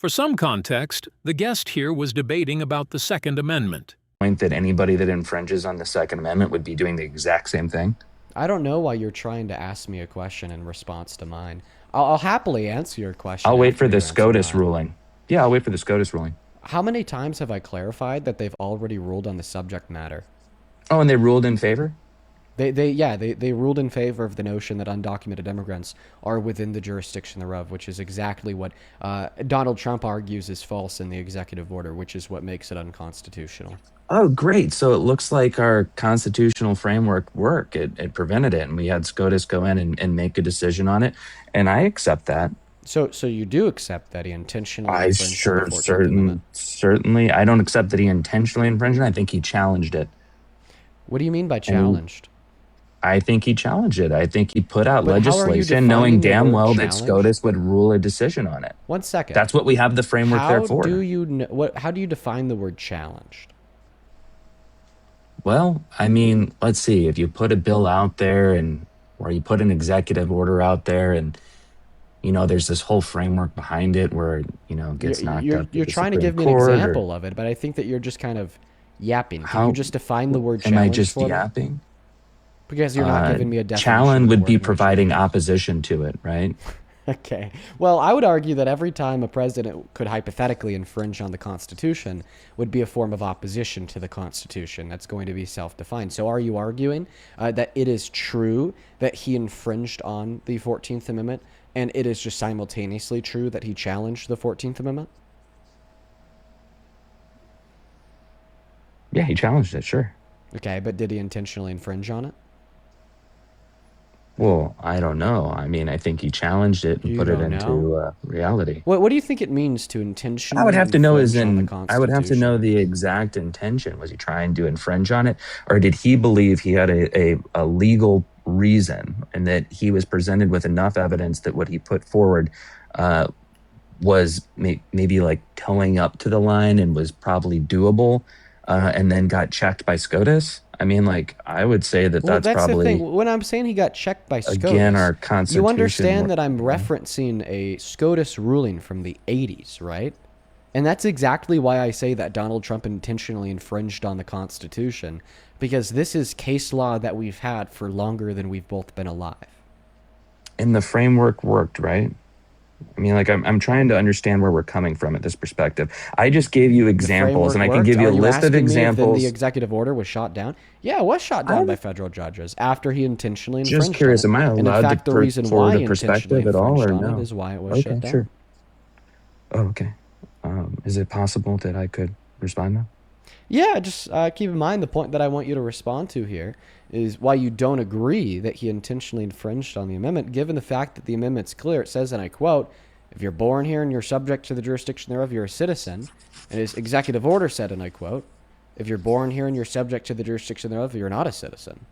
For some context, the guest here was debating about the Second Amendment. Point that anybody that infringes on the Second Amendment would be doing the exact same thing? I don't know why you're trying to ask me a question in response to mine. I'll happily answer your question I'll wait after for the you answer SCOTUS mine. ruling. Yeah, I'll wait for the SCOTUS ruling. How many times have I clarified that they've already ruled on the subject matter? Oh, and they ruled in favor? They ruled in favor of the notion that undocumented immigrants are within the jurisdiction thereof, which is exactly what Donald Trump argues is false in the executive order, which is what makes it unconstitutional. Oh, great. So it looks like our constitutional framework worked. It prevented it, and we had SCOTUS go in and make a decision on it, and I accept that. So you do accept that he intentionally I infringed on the 14th Amendment? certainly. I don't accept that he intentionally infringed it. I think he challenged it. What do you mean by challenged? I think he challenged it. I think he put out But how are you legislation knowing defining the damn word well that challenge? SCOTUS would rule a decision on it. 1 second. That's what we have the framework there How for. do you how do you define the word challenged? Well, I mean, let's see. If you put a bill out there or you put an executive order out there and, there's this whole framework behind it where, it gets knocked up. You're trying to give me an example of it, but I think that you're just kind of yapping. Can you just define the word challenge Am I just for me? yapping? Because you're not giving me a definition. Challenge of the would be word providing opposition to it, right? Okay. Well, I would argue that every time a president could hypothetically infringe on the Constitution would be a form of opposition to the Constitution that's going to be self-defined. So are you arguing that it is true that he infringed on the 14th Amendment, and it is just simultaneously true that he challenged the 14th Amendment? Yeah, he challenged it, sure. Okay, but did he intentionally infringe on it? Well, I don't know. I mean, I think he challenged it and You put it don't into reality. What do you think it means to intentionally I would have to know infringe on the Constitution? I would have to know the exact intention. Was he trying to infringe on it, or did he believe he had a legal reason and that he was presented with enough evidence that what he put forward was maybe like towing up to the line and was probably doable, and then got checked by SCOTUS? I mean, like, I would say that Well, that's that's the probably, thing. When I'm saying he got checked by SCOTUS, again, our Constitution. you understand that I'm referencing a SCOTUS ruling from the 80s, right? And that's exactly why I say that Donald Trump intentionally infringed on the Constitution, because this is case law that we've had for longer than we've both been alive. And the framework worked, right? I mean, like, I'm trying to understand where we're coming from at this perspective. I just gave you examples, and I can give you a list of examples. The executive order was shot down? Yeah, it was shot down by federal judges after he intentionally infringed Just curious, on it. am I And in allowed fact, to the reason put forward why a he intentionally perspective at all, or infringed on no? it is why it was shut Okay, down. sure. Oh, okay. Is it possible that I could respond now? Yeah, just keep in mind the point that I want you to respond to here is why you don't agree that he intentionally infringed on the amendment, given the fact that the amendment's clear. It says, and I quote, "If you're born here and you're subject to the jurisdiction thereof, you're a citizen." And his executive order said, and I quote, "If you're born here and you're subject to the jurisdiction thereof, you're not a citizen."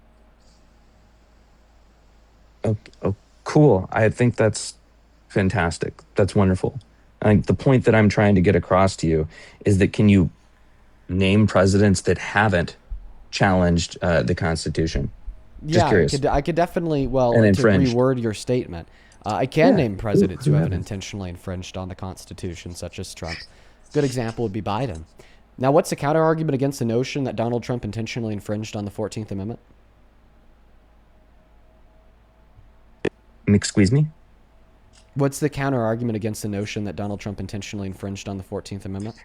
Oh, cool. I think that's fantastic. That's wonderful. I think the point that I'm trying to get across to you is that can you name presidents that haven't challenged the Constitution? Just Yeah, curious. I could definitely, well, And to infringed. reword your statement, I can Yeah. name presidents who Who haven't haven't? intentionally infringed on the Constitution, such as Trump. Good example would be Biden. Now, what's the counter argument against the notion that Donald Trump intentionally infringed on the 14th Amendment? Excuse me? What's the counter argument against the notion that Donald Trump intentionally infringed on the 14th Amendment?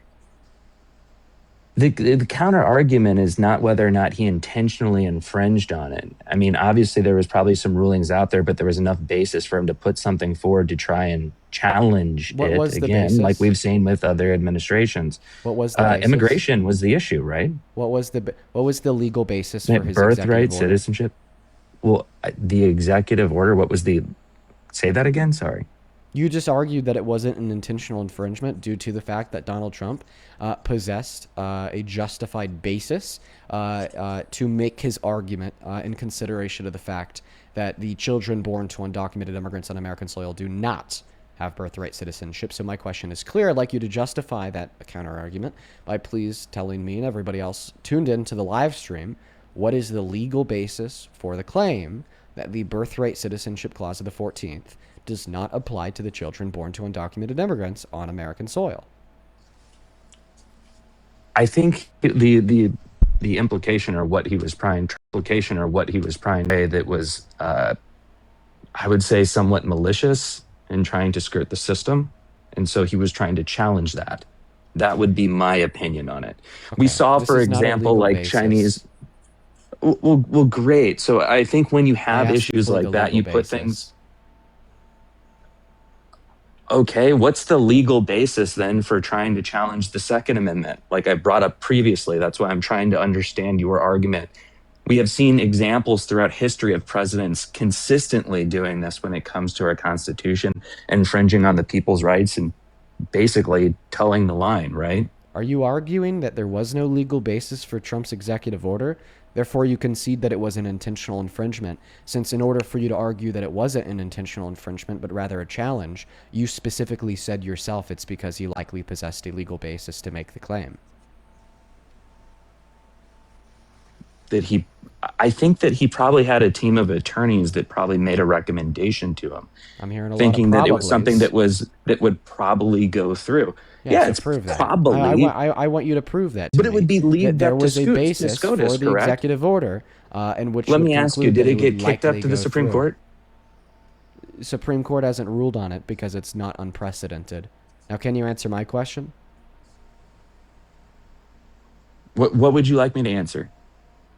The counter argument is not whether or not he intentionally infringed on it. I mean, obviously there was probably some rulings out there, but there was enough basis for him to put something forward to try and challenge What it was the again, basis? like we've seen with other administrations. What was the basis? Immigration was the issue, right? What was the legal basis for his Birthright, executive order? citizenship. Well, the executive order, what was say that again? Sorry. You just argued that it wasn't an intentional infringement due to the fact that Donald Trump possessed a justified basis to make his argument in consideration of the fact that the children born to undocumented immigrants on American soil do not have birthright citizenship. So my question is clear. I'd like you to justify that counter argument by please telling me and everybody else tuned in to the live stream what is the legal basis for the claim that the birthright citizenship clause of the 14th does not apply to the children born to undocumented immigrants on American soil. I think the implication or what he was trying to say that was I would say somewhat malicious in trying to skirt the system, and so he was trying to challenge that. That would be my opinion on it. We Okay, saw, this for is not a example, legal like basis. Chinese. Well, great. So I think when you I have asked issues for like the that, legal you put basis. things. Okay, what's the legal basis then for trying to challenge the Second Amendment? Like I brought up previously, that's why I'm trying to understand your argument. We have seen examples throughout history of presidents consistently doing this when it comes to our Constitution, infringing on the people's rights and basically towing the line, right? Are you arguing that there was no legal basis for Trump's executive order? Therefore, you concede that it was an intentional infringement, since in order for you to argue that it wasn't an intentional infringement, but rather a challenge, you specifically said yourself it's because he likely possessed a legal basis to make the claim. I think that he probably had a team of attorneys that probably made a recommendation to him, I'm hearing a lot of thinking that it was something probablys. that would probably go through. Yeah, Yeah, so it's prove that. probably, I want you to prove that to but it me. would be That leaved there up to was a basis for SCOTUS, the correct? executive order in which Let would me ask you, conclude did that it would get kicked up likely to the go Supreme through. Court? Supreme Court hasn't ruled on it because it's not unprecedented. Now, can you answer my question? What would you like me to answer?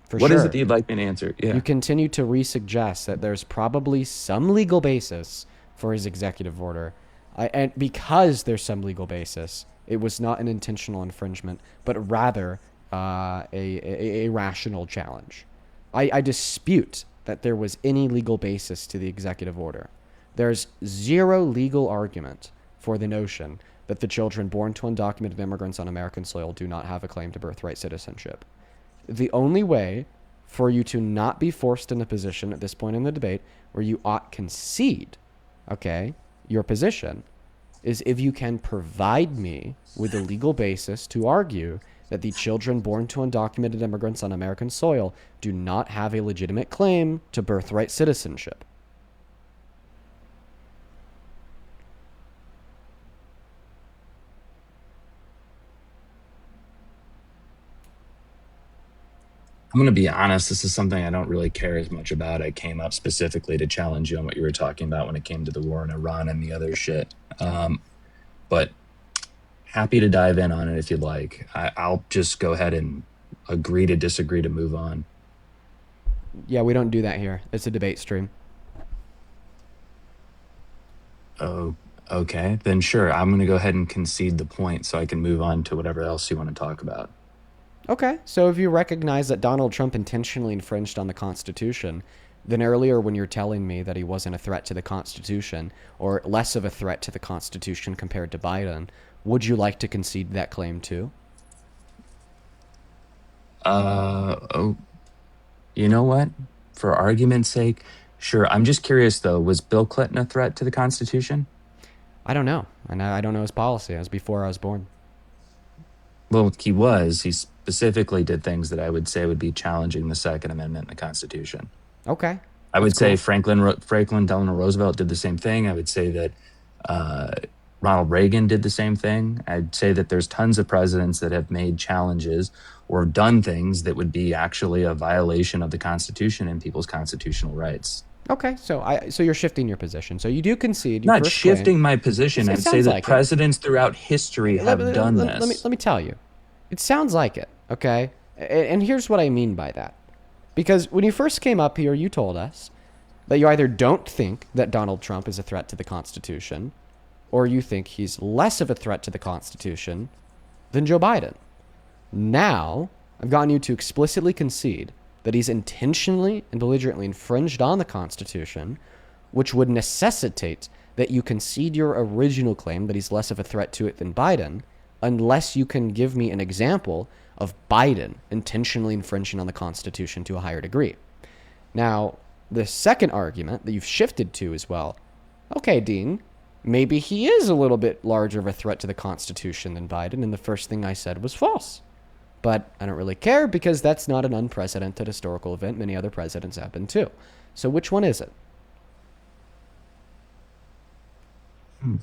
For What sure. is it that you'd like me to answer? Yeah. You continue to re-suggest that there's probably some legal basis for his executive order. And because there's some legal basis, it was not an intentional infringement, but rather a rational challenge. I dispute that there was any legal basis to the executive order. There's zero legal argument for the notion that the children born to undocumented immigrants on American soil do not have a claim to birthright citizenship. The only way for you to not be forced in a position at this point in the debate where you ought concede, okay, your position, is if you can provide me with a legal basis to argue that the children born to undocumented immigrants on American soil do not have a legitimate claim to birthright citizenship. I'm going to be honest, this is something I don't really care as much about. I came up specifically to challenge you on what you were talking about when it came to the war in Iran and the other shit. But happy to dive in on it if you'd like. I'll just go ahead and agree to disagree to move on. Yeah, we don't do that here. It's a debate stream. Oh, okay. Then sure, I'm going to go ahead and concede the point so I can move on to whatever else you want to talk about. Okay, so if you recognize that Donald Trump intentionally infringed on the Constitution, then earlier when you're telling me that he wasn't a threat to the Constitution, or less of a threat to the Constitution compared to Biden, would you like to concede that claim too? Oh, you know what? For argument's sake, sure. I'm just curious though, was Bill Clinton a threat to the Constitution? I don't know, and I don't know his policy. It was before I was born. Well, he was. He specifically did things that I would say would be challenging the Second Amendment in the Constitution. Okay. I would That's say cool. Franklin Delano Roosevelt did the same thing. I would say that Ronald Reagan did the same thing. I'd say that there's tons of presidents that have made challenges or done things that would be actually a violation of the Constitution and people's constitutional rights. Okay, so you're shifting your position. So you do concede your Not first shifting claim. my position. It I'd say sounds that like it. presidents throughout history have done this. Let me tell you. It sounds like it, okay? And here's what I mean by that. Because when you first came up here, you told us that you either don't think that Donald Trump is a threat to the Constitution, or you think he's less of a threat to the Constitution than Joe Biden. Now, I've gotten you to explicitly concede that he's intentionally and belligerently infringed on the Constitution, which would necessitate that you concede your original claim that he's less of a threat to it than Biden, unless you can give me an example of Biden intentionally infringing on the Constitution to a higher degree. Now, the second argument that you've shifted to as well, okay, Dean, maybe he is a little bit larger of a threat to the Constitution than Biden, and the first thing I said was false. But I don't really care because that's not an unprecedented historical event. Many other presidents have been too. So which one is it? Hmm.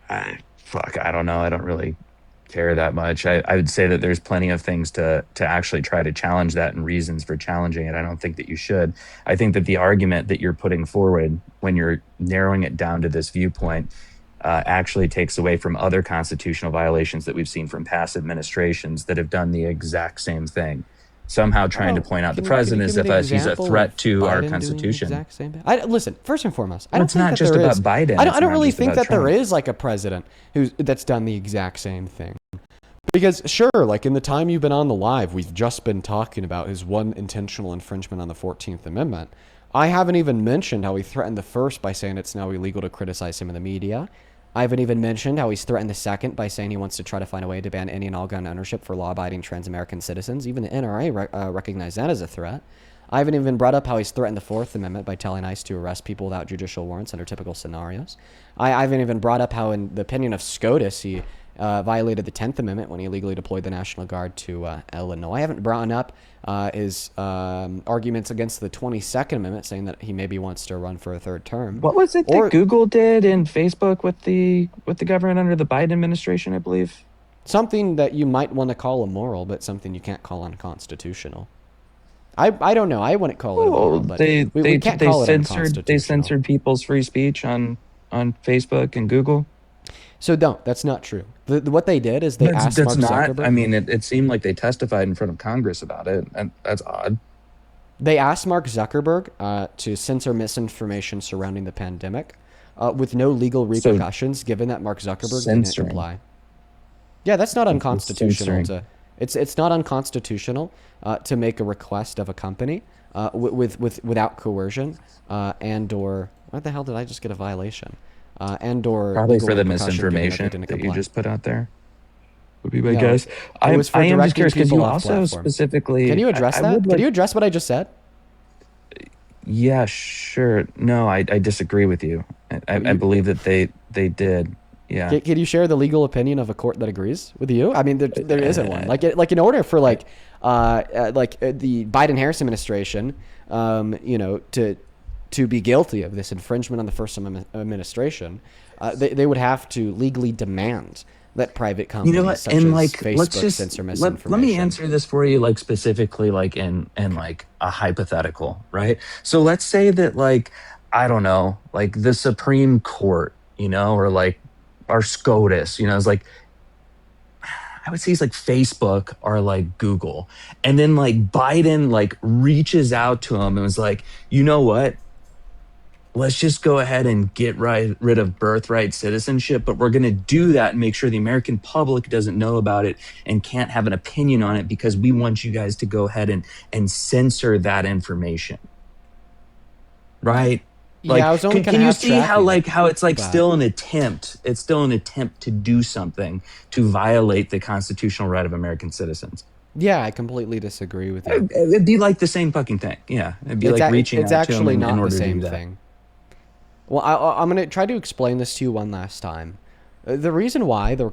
I don't know. I don't really care that much. I would say that there's plenty of things to actually try to challenge that and reasons for challenging it. I don't think that you should. I think that the argument that you're putting forward when you're narrowing it down to this viewpoint actually takes away from other constitutional violations that we've seen from past administrations that have done the exact same thing. Somehow trying to Oh, point out the can you president give as me the if he's a example of threat to our Biden doing the constitution. exact same thing? Listen, first and foremost, I Well, don't it's think not that just there about is. Biden. I It's don't not really just think about that there Trump. is like a president that's done the exact same thing. Because sure, like in the time you've been on the live, we've just been talking about his one intentional infringement on the 14th Amendment. I haven't even mentioned how he threatened the first by saying it's now illegal to criticize him in the media. I haven't even mentioned how he's threatened the second by saying he wants to try to find a way to ban any and all gun ownership for law-abiding trans-American citizens. Even the NRA recognized that as a threat. I haven't even brought up how he's threatened the Fourth Amendment by telling ICE to arrest people without judicial warrants under typical scenarios. I haven't even brought up how, in the opinion of SCOTUS, he violated the 10th Amendment when he illegally deployed the National Guard to Illinois. I haven't brought up his arguments against the 22nd Amendment, saying that he maybe wants to run for a third term. What was it Or that Google did in Facebook with the government under the Biden administration, I believe? something that you might want to call immoral, but something you can't call unconstitutional. I don't know. I wouldn't call it Oh, immoral, but we can't they call it censored unconstitutional. people's free speech on Facebook and Google. So don't. That's not true. What they did is they That's asked that's Mark not. I Zuckerberg. mean, it seemed like they testified in front of Congress about it, and that's odd. They asked Mark Zuckerberg to censor misinformation surrounding the pandemic with no legal So repercussions, given that Mark Zuckerberg didn't censoring, comply. Yeah, that's not it's unconstitutional. censoring. It's not unconstitutional to make a request of a company without coercion and or what the hell did I just get a violation and or Probably legal for the repercussion given that they misinformation didn't that you comply. just put out there would be my No, guess. it was for I am just directing curious because people you off also platform. Can specifically you address I that? would Can like. you address what I just said? Yeah, sure. No, I disagree with you. I You, believe that they did. Yeah. can you share the legal opinion of a court that agrees with you? I mean, there isn't one. Uh, Like in order for the Biden-Harris administration, to be guilty of this infringement on the First Amendment administration, they would have to legally demand that private You know companies what? such And as like, let's Facebook just censor let me misinformation. answer this for you, like specifically, like in like a hypothetical, right? So let's say that like I don't know, like the Supreme Court, or like our SCOTUS, is like I would say it's like Facebook or like Google, and then like Biden like reaches out to him and was like, you know what? Let's just go ahead and get rid of birthright citizenship, but we're going to do that and make sure the American public doesn't know about it and can't have an opinion on it because we want you guys to go ahead and censor that information, right? Yeah, Like, I was only kind can of you half see how tracking like how it's like that. still an attempt? It's still an attempt to do something to violate the constitutional right of American citizens. Yeah, I completely disagree with you. It'd be like the same fucking thing. Yeah, it'd be like reaching It's out to them actually in not the order to do same that. thing. Well, I'm going to try to explain this to you one last time. The reason why the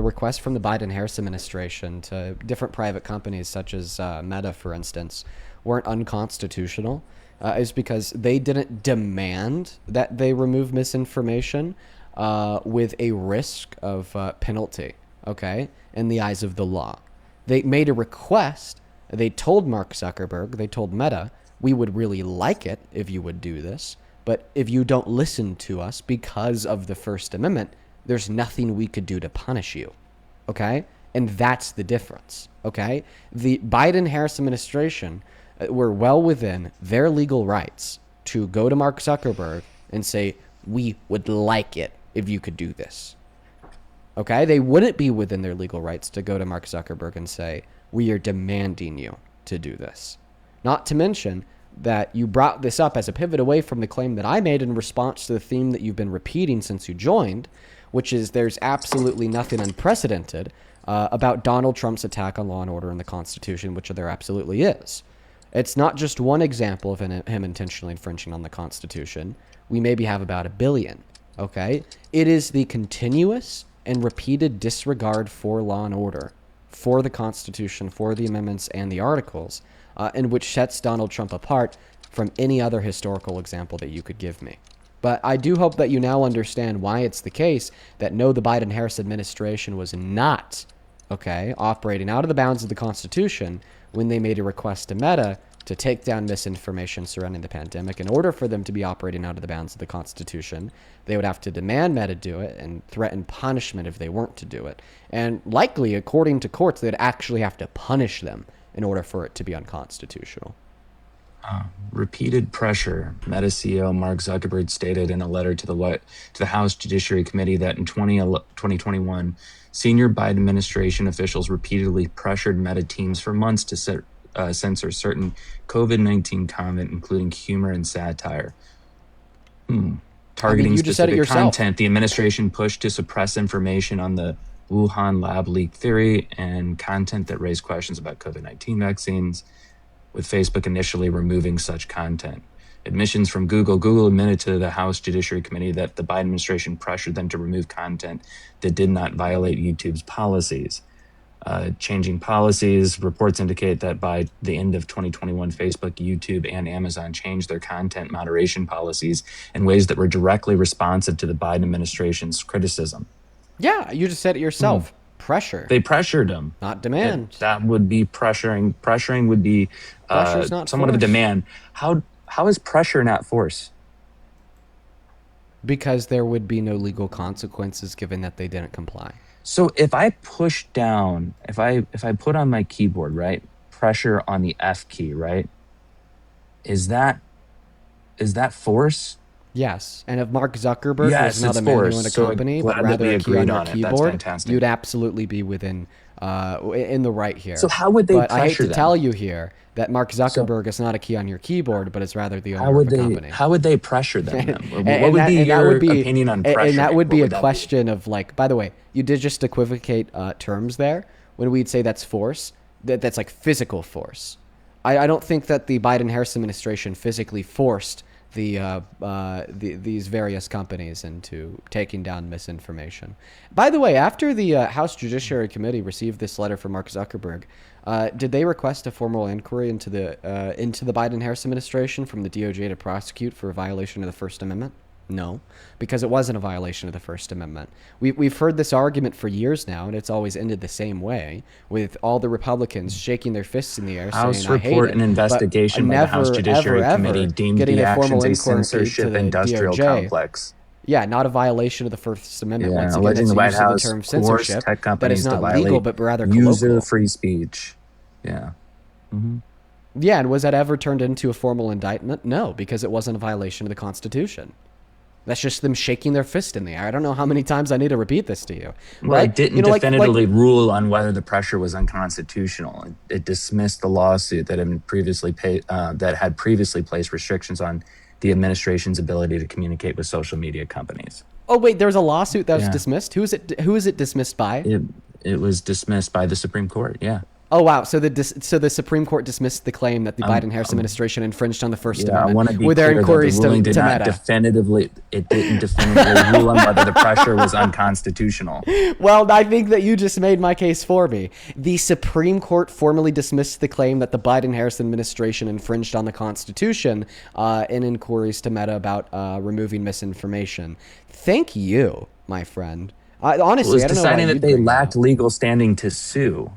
request from the Biden-Harris administration to different private companies, such as Meta, for instance, weren't unconstitutional, is because they didn't demand that they remove misinformation with a risk of penalty, okay, in the eyes of the law. They made a request. They told Mark Zuckerberg, they told Meta, we would really like it if you would do this. But if you don't listen to us because of the First Amendment, there's nothing we could do to punish you. Okay? And that's the difference. Okay? The Biden-Harris administration were well within their legal rights to go to Mark Zuckerberg and say, we would like it if you could do this. Okay? They wouldn't be within their legal rights to go to Mark Zuckerberg and say, we are demanding you to do this. Not to mention that you brought this up as a pivot away from the claim that I made in response to the theme that you've been repeating since you joined, which is there's absolutely nothing unprecedented about Donald Trump's attack on law and order and the Constitution, which there absolutely is. It's not just one example of him intentionally infringing on the Constitution. We maybe have about a billion, okay? It is the continuous and repeated disregard for law and order, for the Constitution, for the amendments and the articles, and which sets Donald Trump apart from any other historical example that you could give me. But I do hope that you now understand why it's the case that no, the Biden-Harris administration was not, okay, operating out of the bounds of the Constitution when they made a request to Meta to take down misinformation surrounding the pandemic. In order for them to be operating out of the bounds of the Constitution, they would have to demand Meta do it and threaten punishment if they weren't to do it. And likely, according to courts, they'd actually have to punish them in order for it to be unconstitutional. Repeated pressure. Meta CEO Mark Zuckerberg stated in a letter to the House Judiciary Committee that in 2021, senior Biden administration officials repeatedly pressured Meta teams for months to censor certain COVID-19 comment, including humor and satire. Targeting you just said it specific yourself. content, the administration pushed to suppress information on the Wuhan lab leak theory and content that raised questions about COVID-19 vaccines, with Facebook initially removing such content. Admissions from Google admitted to the House Judiciary Committee that the Biden administration pressured them to remove content that did not violate YouTube's policies. Changing policies, reports indicate that by the end of 2021, Facebook, YouTube, and Amazon changed their content moderation policies in ways that were directly responsive to the Biden administration's criticism. Yeah, you just said it yourself. Pressure. They pressured them. Not demand. That would be pressuring. Pressuring would be Pressure's not somewhat of a force. demand. How is pressure not force? Because there would be no legal consequences given that they didn't comply. So if I push down, if I put on my keyboard, right, pressure on the F key, right, is that force? Yes, and if Mark Zuckerberg Yes, was not it's a man who force. owned a So company, but glad that rather we a key agreed on your on it. That's keyboard, fantastic. you'd absolutely be within in the right here. So how would they But I hate pressure to them? tell you here that Mark Zuckerberg is not a key on your keyboard, but is rather the How owner would of the they? company. How would they pressure them? Then? And What would that- be and that your would be- opinion on pressure? And that would be a question of like. By the way, you did just equivocate terms there when we'd say that's force. That's like physical force. I don't think that the Biden-Harris administration physically forced these various companies into taking down misinformation. By the way, after the House Judiciary Committee received this letter from Mark Zuckerberg, did they request a formal inquiry into the Biden-Harris administration from the DOJ to prosecute for a violation of the First Amendment? No, because it wasn't a violation of the First Amendment. We've heard this argument for years now, and it's always ended the same way, with all the Republicans shaking their fists in the air House saying, I hate report it, and investigation but by the House never, Judiciary ever, Committee ever deemed getting the a formal actions a inquiry to censorship the industrial DOJ. complex. Yeah, not a violation of the First Amendment. Yeah, Once again, alleging that's the the White use of the House term coerced censorship. tech That companies is to not violate legal, but rather user colloquial. free speech. Yeah. Yeah, and was that ever turned into a formal indictment? No, because it wasn't a violation of the Constitution. That's just them shaking their fist in the air. I don't know how many times I need to repeat this to you. Well, Right? it didn't definitively rule on whether the pressure was unconstitutional. It dismissed the lawsuit that had previously placed restrictions on the administration's ability to communicate with social media companies. Oh wait, there was a lawsuit that was Yeah. dismissed. Who is it dismissed by? It was dismissed by the Supreme Court. Yeah. Oh wow! So the Supreme Court dismissed the claim that the Biden-Harris administration infringed on the First Yeah, I want Amendment. to be Were there clear that inquiries the to ruling did not Meta? definitively rule on whether the pressure was unconstitutional. Well, I think that you just made my case for me. The Supreme Court formally dismissed the claim that the Biden-Harris administration infringed on the Constitution in inquiries to Meta about removing misinformation. Thank you, my friend. Honestly, It was I don't know why deciding that you'd they bring that lacked up. legal standing to sue.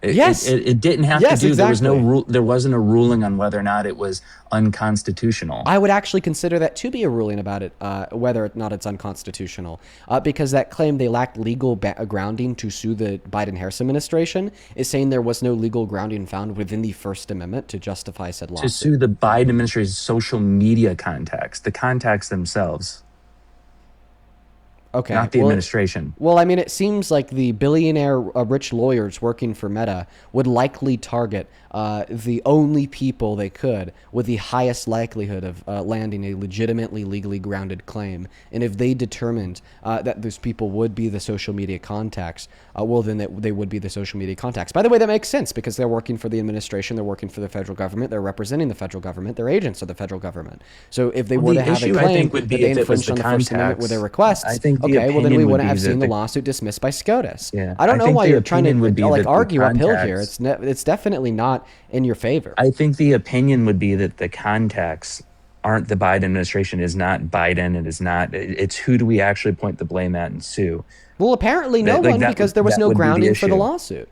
Yes. It didn't have Yes, to do. There was no exactly. rule. There wasn't a ruling on whether or not it was unconstitutional. I would actually consider that to be a ruling about it, whether or not it's unconstitutional, because that claim they lacked legal grounding to sue the Biden-Harris administration is saying there was no legal grounding found within the First Amendment to justify said To lawsuit. sue the Biden administration's social media contacts, the contacts themselves, Okay. not the administration. Well, I mean, it seems like the billionaire rich lawyers working for Meta would likely target the only people they could with the highest likelihood of landing a legitimately legally grounded claim. And if they determined that those people would be the social media contacts, well, then they would be the social media contacts. By the way, that makes sense because they're working for the administration, they're working for the federal government, they're representing the federal government, they're agents of the federal government. So if they were the to have a issue, I claim think, would that be they if it was infringed the on the First Amendment with their contacts. requests, I think the okay, well then we opinion would wouldn't be have that seen the the- lawsuit dismissed by SCOTUS. Yeah, I don't I know think why the you're trying to opinion would be like that the argue uphill here. contacts- It's definitely not in your favor. I think the opinion would be that the contacts aren't the Biden administration, is not Biden, it's who do we actually point the blame at and sue? Well, apparently no one, because there was no grounding for the lawsuit.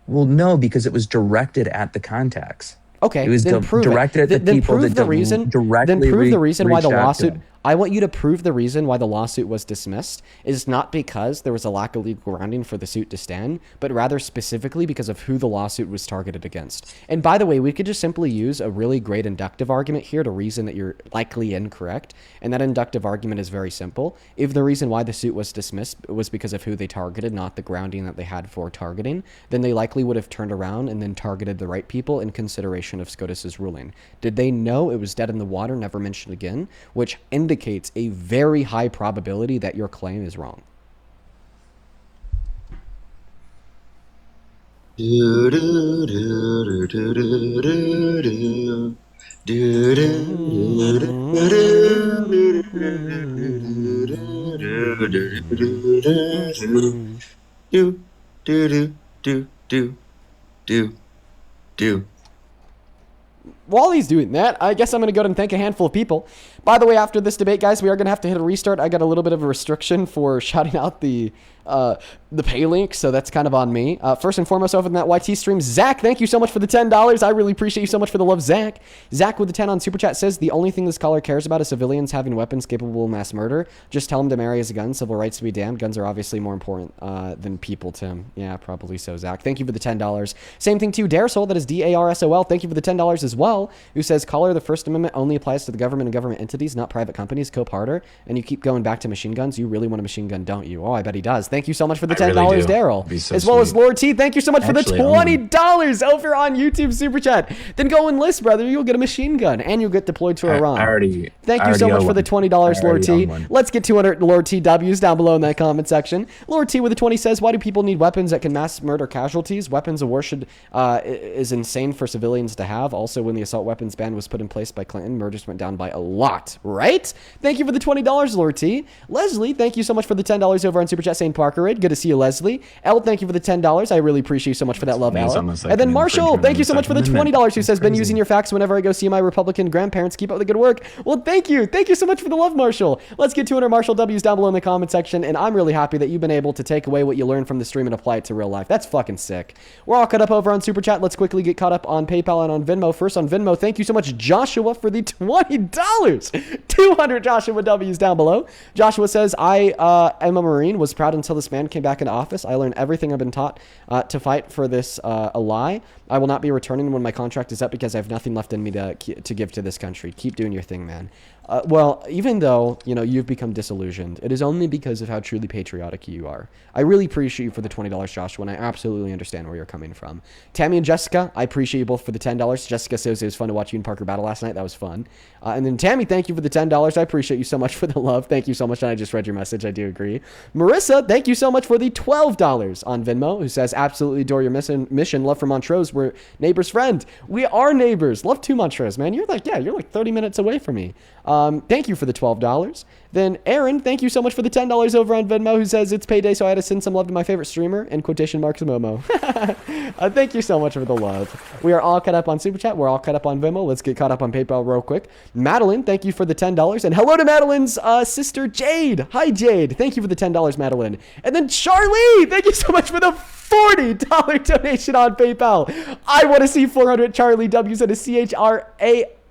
Well, no, because it was directed at the contacts. Okay, it was directed at the people that directly Then prove the reason why the reached out to lawsuit. them. I want you to prove the reason why the lawsuit was dismissed is not because there was a lack of legal grounding for the suit to stand, but rather specifically because of who the lawsuit was targeted against. And by the way, we could just simply use a really great inductive argument here to reason that you're likely incorrect. And that inductive argument is very simple. If the reason why the suit was dismissed was because of who they targeted, not the grounding that they had for targeting, then they likely would have turned around and then targeted the right people in consideration of SCOTUS's ruling. Did they know it was dead in the water, never mentioned again, which indicates a very high probability that your claim is wrong. While he's doing that, I guess I'm going to go ahead and thank a handful of people. By the way, after this debate, guys, we are going to have to hit a restart. I got a little bit of a restriction for shouting out the pay link, so that's kind of on me. First and foremost, over in that YT stream, Zach, thank you so much for the $10. I really appreciate you so much for the love, Zach. Zach with the 10 on Super Chat says, the only thing this caller cares about is civilians having weapons capable of mass murder. Just tell him to marry his gun. Civil rights to be damned. Guns are obviously more important than people to him. Yeah, probably so, Zach. Thank you for the $10. Same thing to you, Darsol. That is DARSOL. Thank you for the $10 as well. Who says, caller, the First Amendment only applies to the government and government entities, not private companies. Cope harder. And you keep going back to machine guns. You really want a machine gun, don't you? Oh, I bet he does. Thank you so much for the $10, Daryl. So as well as Lord T, thank you so much for the $20 over on YouTube Super Chat. Then go enlist, brother. You'll get a machine gun and you'll get deployed to Iran. Thank you so much for the $20, Lord T. Let's get 200 Lord T W's down below in that comment section. Lord T with the 20 says, why do people need weapons that can mass murder casualties? Weapons of war is insane for civilians to have. Also, when the assault weapons ban was put in place by Clinton, murders went down by a lot, right? Thank you for the $20, Lord T. Leslie, thank you so much for the $10 over on Super Chat saying Parker Raid. Good to see you, Leslie. Elle, thank you for the $10. I really appreciate you so much for that love, Elle. And then Marshall, thank you so much for the $20 who says, been using your facts whenever I go see my Republican grandparents. Keep up the good work. Well, thank you. Thank you so much for the love, Marshall. Let's get 200 Marshall W's down below in the comment section. And I'm really happy that you've been able to take away what you learned from the stream and apply it to real life. That's fucking sick. We're all caught up over on Super Chat. Let's quickly get caught up on PayPal and on Venmo. First on Venmo, thank you so much, Joshua, for the $20. 200 Joshua W's down below. Joshua says, I am a Marine, was proud until this man came back into office. I learned everything I've been taught to fight for this a lie. I will not be returning when my contract is up because I have nothing left in me to give to this country. Keep doing your thing, man. Well, even though, you've become disillusioned, it is only because of how truly patriotic you are. I really appreciate you for the $20, Joshua, and I absolutely understand where you're coming from. Tammy and Jessica, I appreciate you both for the $10. Jessica says it was fun to watch you and Parker battle last night. That was fun. And then Tammy, thank you for the $10. I appreciate you so much for the love. Thank you so much, and I just read your message. I do agree. Marissa, thank you so much for the $12 on Venmo, who says, absolutely adore your mission. Love for Montrose. We're neighbors friend. We are neighbors. Love to Montrose, man. You're like 30 minutes away from me. Thank you for the $12. Then Aaron, thank you so much for the $10 over on Venmo, who says it's payday, so I had to send some love to my favorite streamer, in quotation marks, Momo. Thank you so much for the love. We are all caught up on Super Chat. We're all caught up on Venmo. Let's get caught up on PayPal real quick. Madeline, thank you for the $10. And hello to Madeline's sister, Jade. Hi, Jade. Thank you for the $10, Madeline. And then Charlie, thank you so much for the $40 donation on PayPal. I want to see 400 Charlie W's and a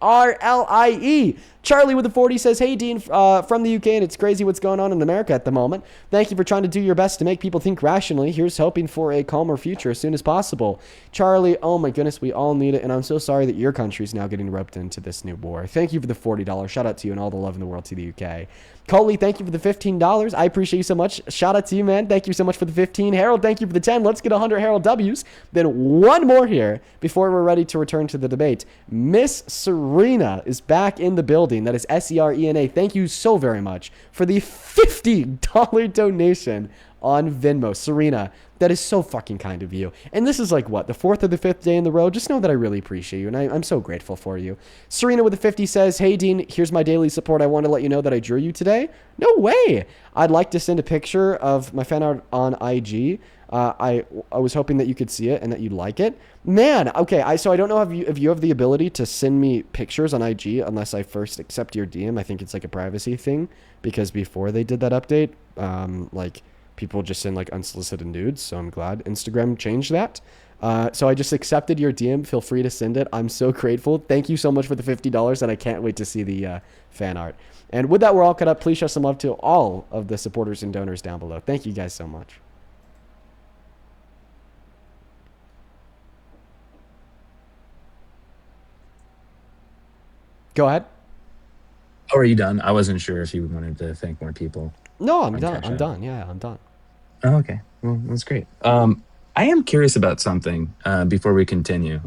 CHRARLIE. Charlie with the 40 says, hey, Dean, from the UK, and it's crazy what's going on in America at the moment. Thank you for trying to do your best to make people think rationally. Here's hoping for a calmer future as soon as possible. Charlie, oh my goodness, we all need it, and I'm so sorry that your country is now getting roped into this new war. Thank you for the $40. Shout out to you and all the love in the world to the UK. Coley, thank you for the $15. I appreciate you so much. Shout out to you, man. Thank you so much for the 15. Harold, thank you for the 10. Let's get 100 Harold W's. Then one more here before we're ready to return to the debate. Miss Serena is back in the building. That is SERENA. Thank you so very much for the $50 donation on Venmo. Serena, that is so fucking kind of you. And this is like, what, the fourth or the fifth day in the row? Just know that I really appreciate you, and I'm so grateful for you. Serena with the 50 says, hey, Dean, here's my daily support. I want to let you know that I drew you today. No way. I'd like to send a picture of my fan art on IG. I was hoping that you could see it and that you'd like it. Man, okay. So I don't know if you have the ability to send me pictures on IG unless I first accept your DM. I think it's like a privacy thing because before they did that update, like people just send like unsolicited nudes. So I'm glad Instagram changed that. So I just accepted your DM. Feel free to send it. I'm so grateful. Thank you so much for the $50, and I can't wait to see the fan art. And with that, we're all caught up. Please show some love to all of the supporters and donors down below. Thank you guys so much. Go ahead. Oh, are you done? I wasn't sure if you wanted to thank more people. No, I'm done. I'm done. Yeah, I'm done. Oh, okay. Well, that's great. I am curious about something before we continue.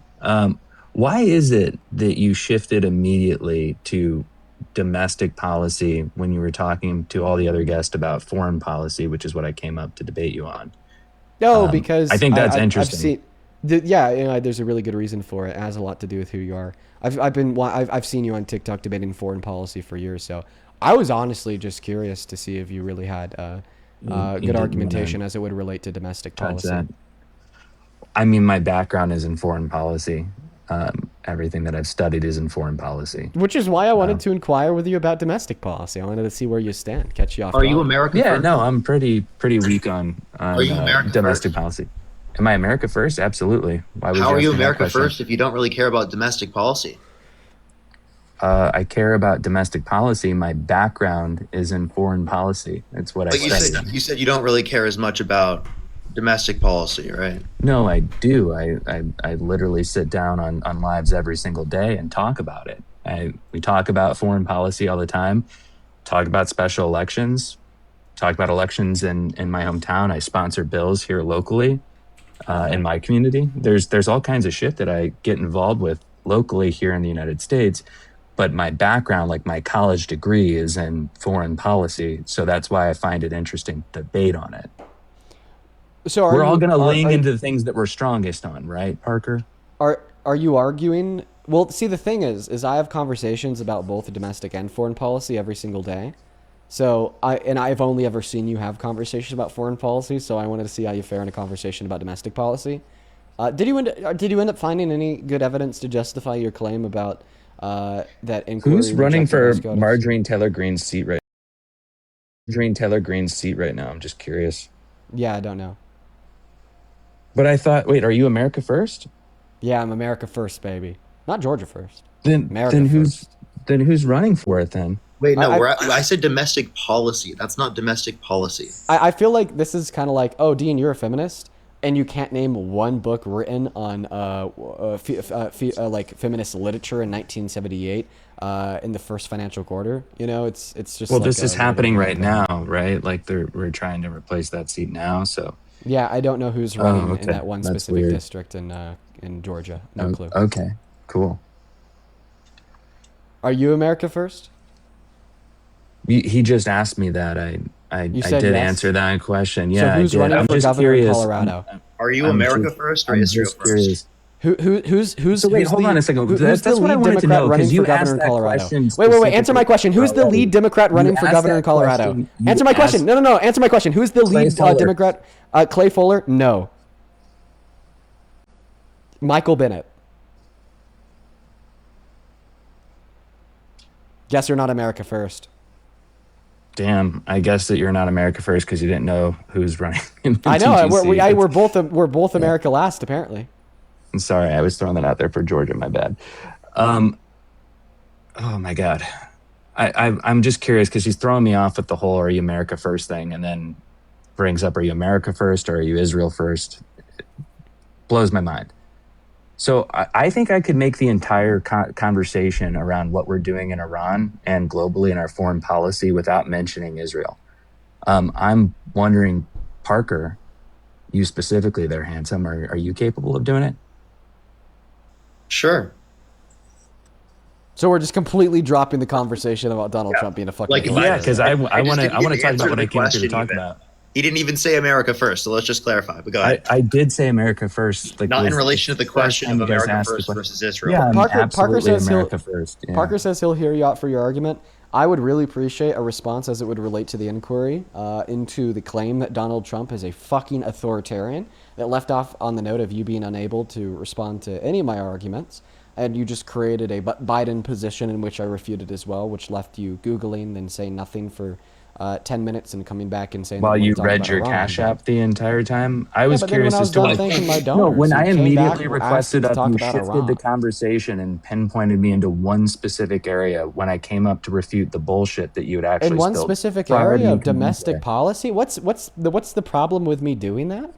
Why is it that you shifted immediately to domestic policy when you were talking to all the other guests about foreign policy, which is what I came up to debate you on? No, because I think that's interesting. There's a really good reason for it. It has a lot to do with who you are. I've seen you on TikTok debating foreign policy for years, so I was honestly just curious to see if you really had good argumentation as it would relate to domestic policy. I mean, my background is in foreign policy. Everything that I've studied is in foreign policy. Which is why I wanted to inquire with you about domestic policy. I wanted to see where you stand, catch you off Are guard. you America Yeah, first? no, I'm pretty weak on Are you America domestic first? policy. Am I America first? Absolutely. Why would How are you ask me that America question? first if you don't really care about domestic policy? I care about domestic policy. My background is in foreign policy. That's what I But studied. you said you don't really care as much about domestic policy, right? No, I do. I literally sit down on lives every single day and talk about it. We talk about foreign policy all the time, talk about special elections, talk about elections in my hometown. I sponsor bills here locally in my community. There's all kinds of shit that I get involved with locally here in the United States. But my background, like my college degree, is in foreign policy. So that's why I find it interesting to debate on it. So we're all going to lean into the things that we're strongest on, right, Parker? Are you arguing? Well, see, the thing is I have conversations about both domestic and foreign policy every single day. So I've only ever seen you have conversations about foreign policy. So I wanted to see how you fare in a conversation about domestic policy. Did you end up finding any good evidence to justify your claim about that inquiry? Who's running for SCOTUS? Marjorie Taylor Greene's seat right? Marjorie Taylor Greene's seat right now. I'm just curious. Yeah, I don't know. But I thought, wait, are you America first? Yeah, I'm America first, baby. Not Georgia first. Then who's running for it then? Wait, no, I said domestic policy. That's not domestic policy. I feel like this is kind of like, oh, Dean, you're a feminist, and you can't name one book written on like feminist literature in 1978 in the first financial quarter. You know, it's just. Well, like this is happening right now, right? Like we're trying to replace that seat now. So. Yeah, I don't know who's running in that one That's specific weird. district in Georgia. No clue. Okay, cool. Are you America first? He just asked me that. I did yes? answer that question. Yeah, so who's I did. running I'm for just governor curious. in Colorado? Are you I'm America just- first or I'm Israel just first? curious. Who's So wait, hold on a second. Who's That's the what I lead wanted to Democrat know, running 'cause you for governor asked in that Colorado? question Wait. Answer my question. Who's the specifically. lead Democrat running for asked governor that in Colorado? question. You Answer my question. asked- No. Answer my question. Who's the Clay lead Fuller. Democrat? Clay Fuller? No. Michael Bennett. Guess you're not America first. Damn, I guess that you're not America first because you didn't know who's running. In the I know. TGC. We're both America last, apparently. I'm sorry, I was throwing that out there for Georgia. My bad. Oh my God, I'm just curious because he's throwing me off with the whole "Are you America first" thing, and then brings up "Are you America first or are you Israel first?" It blows my mind. So I think I could make the entire conversation around what we're doing in Iran and globally in our foreign policy without mentioning Israel. I'm wondering, Parker, you specifically there, handsome, are you capable of doing it? Sure. So we're just completely dropping the conversation about Donald Trump being a fucking. Like, liar. Yeah, because I want just to didn't talk answer about what the I came up here to question talk even. about. He didn't even say America first, so let's just clarify. But go ahead. I did say America first. Like, Not in was relation to the first question time of you guys America asked the first question. versus Israel. Yeah, I'm Parker absolutely says America first. Yeah. Parker says he'll hear you out for your argument. I would really appreciate a response as it would relate to the inquiry into the claim that Donald Trump is a fucking authoritarian that left off on the note of you being unable to respond to any of my arguments. And you just created a Biden position in which I refuted as well, which left you Googling and saying nothing for 10 minutes and coming back and saying... While that you talk read about your Iran, Cash but- App the entire time, I Yeah, was but then curious when I was as to done thanking my No, donors, when you I came back immediately and requested asked to up, you talk about shifted the Iran. conversation and pinpointed me into one specific area when I came up to refute the bullshit that you had actually In one spilled specific prior to area you of coming domestic there. policy? What's the problem with me doing that?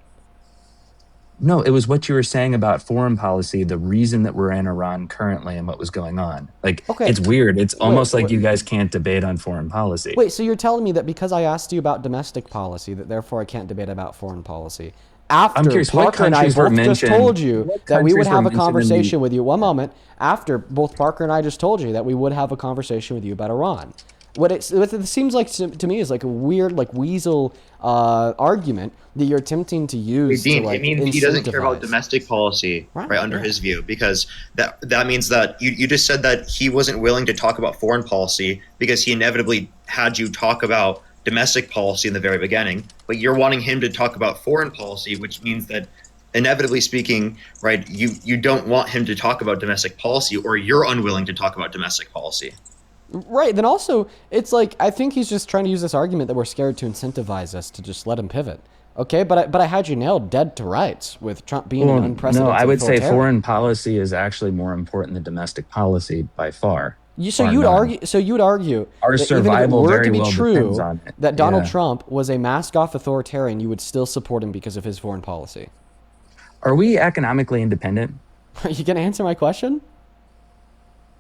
No, it was what you were saying about foreign policy, the reason that we're in Iran currently and what was going on. Like, Okay. it's weird. It's almost like wait. you guys can't debate on foreign policy. Wait, so you're telling me that because I asked you about domestic policy, that therefore I can't debate about foreign policy? After curious, what Parker and I countries were both just mentioned- told you what that we would countries were have a mentioned in the- conversation with you. One moment. After both Parker and I just told you that we would have a conversation with you about Iran. What it seems like to me is like a weird, like weasel argument that you're attempting to use Dean, to like it means he doesn't care about incentivize. domestic policy, Right, right, under yeah. his view, because that means that you just said that he wasn't willing to talk about foreign policy because he inevitably had you talk about domestic policy in the very beginning, but you're wanting him to talk about foreign policy, which means that inevitably speaking, right, you don't want him to talk about domestic policy, or you're unwilling to talk about domestic policy. Right. Then also, it's like I think he's just trying to use this argument that we're scared to incentivize us to just let him pivot. Okay, but I had you nailed dead to rights with Trump being an unprecedented. No, I would say authoritarian. foreign policy is actually more important than domestic policy by far. So Bar you would none. argue. So you would argue Our that even if it survival were very to be well true depends on it. that Donald Yeah. Trump was a mask-off authoritarian, you would still support him because of his foreign policy. Are we economically independent? Are you going to answer my question?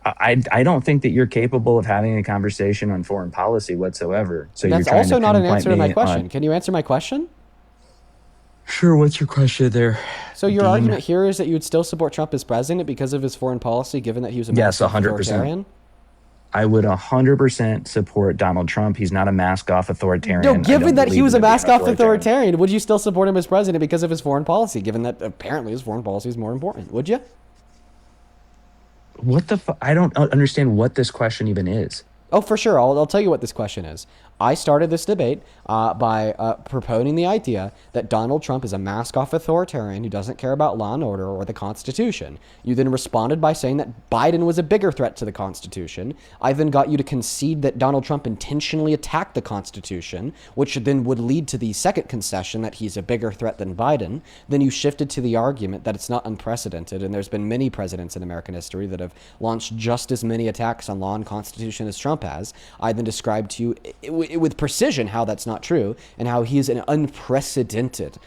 I don't think that you're capable of having a conversation on foreign policy whatsoever. So That's you're trying also to not an pinpoint answer to my me question. on- Can you answer my question? Sure. What's your question there? So your Dean? argument here is that you would still support Trump as president because of his foreign policy, given that he was a Yes, mask-off 100%. authoritarian? I would 100% support Donald Trump. He's not a mask-off authoritarian. No, I don't given that he believe was a in him being mask-off authoritarian, would you still support him as president because of his foreign policy, given that apparently his foreign policy is more important? Would you? What the I don't understand what this question even is. Oh, for sure. I'll tell you what this question is. I started this debate by proponing the idea that Donald Trump is a mask-off authoritarian who doesn't care about law and order or the Constitution. You then responded by saying that Biden was a bigger threat to the Constitution. I then got you to concede that Donald Trump intentionally attacked the Constitution, which then would lead to the second concession that he's a bigger threat than Biden. Then you shifted to the argument that it's not unprecedented, and there's been many presidents in American history that have launched just as many attacks on law and Constitution as Trump has. I then described to you with precision how that's not true and how he is an unprecedented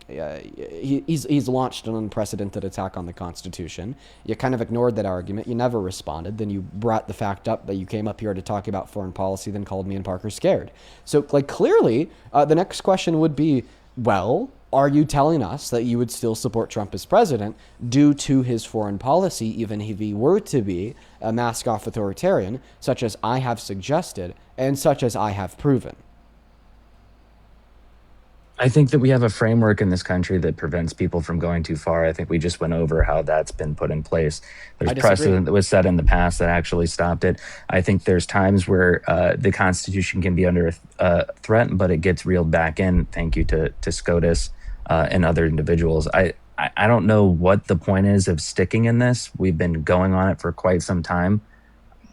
he's launched an unprecedented attack on the Constitution. You kind of ignored that argument. You never responded. Then you brought the fact up that you came up here to talk about foreign policy, then called me and Parker scared. So like clearly the next question would be, well, are you telling us that you would still support Trump as president due to his foreign policy, even if he were to be a mask-off authoritarian, such as I have suggested and such as I have proven? I think that we have a framework in this country that prevents people from going too far. I think we just went over how that's been put in place. I There's disagree. precedent that was set in the past that actually stopped it. I think there's times where the Constitution can be under threat, but it gets reeled back in. Thank you to SCOTUS and other individuals. I don't know what the point is of sticking in this. We've been going on it for quite some time.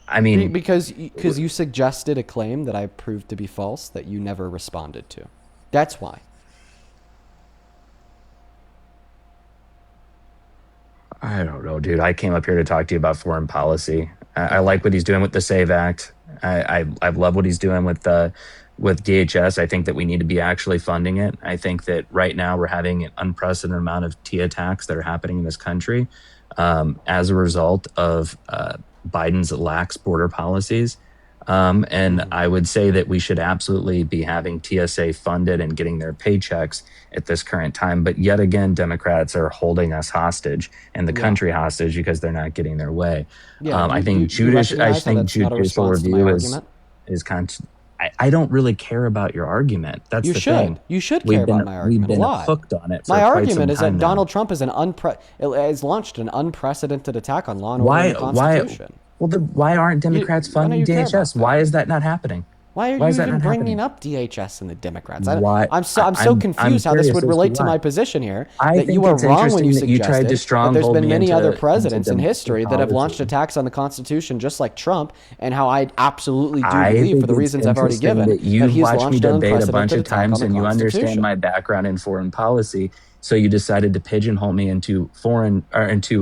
I mean, Because you suggested a claim that I proved to be false that you never responded to. That's why. I don't know, dude. I came up here to talk to you about foreign policy. I like what he's doing with the SAVE Act. I love what he's doing with DHS. I think that we need to be actually funding it. I think that right now we're having an unprecedented amount of T attacks that are happening in this country as a result of Biden's lax border policies. And I would say that we should absolutely be having TSA funded and getting their paychecks at this current time. But yet again, Democrats are holding us hostage and the country hostage because they're not getting their way. Yeah, I think judicial review is I don't really care about your argument. That's You the should. thing. You should We've care been, about my argument We've been a lot. hooked on it. For My quite argument some is that time now. Donald Trump has launched an unprecedented attack on law and order and the Constitution. Well, why aren't Democrats why don't funding you care about DHS? that? Why is that not happening? Why are Why you is that even not bringing happening? up DHS and the Democrats? Why? I'm so confused how this curious would as to relate to why. my position here. I That you think are it's wrong when you interesting that you tried to suggested that there's stronghold been me many into other presidents in domestic history that have launched policy. attacks on the Constitution, just like Trump, and how I absolutely do I believe, for think the it's reasons I've already interesting given, that that you've he's watched me launched an debate a bunch unprecedented of attack on times the and you understand Constitution. my background in foreign policy. So you decided to pigeonhole me into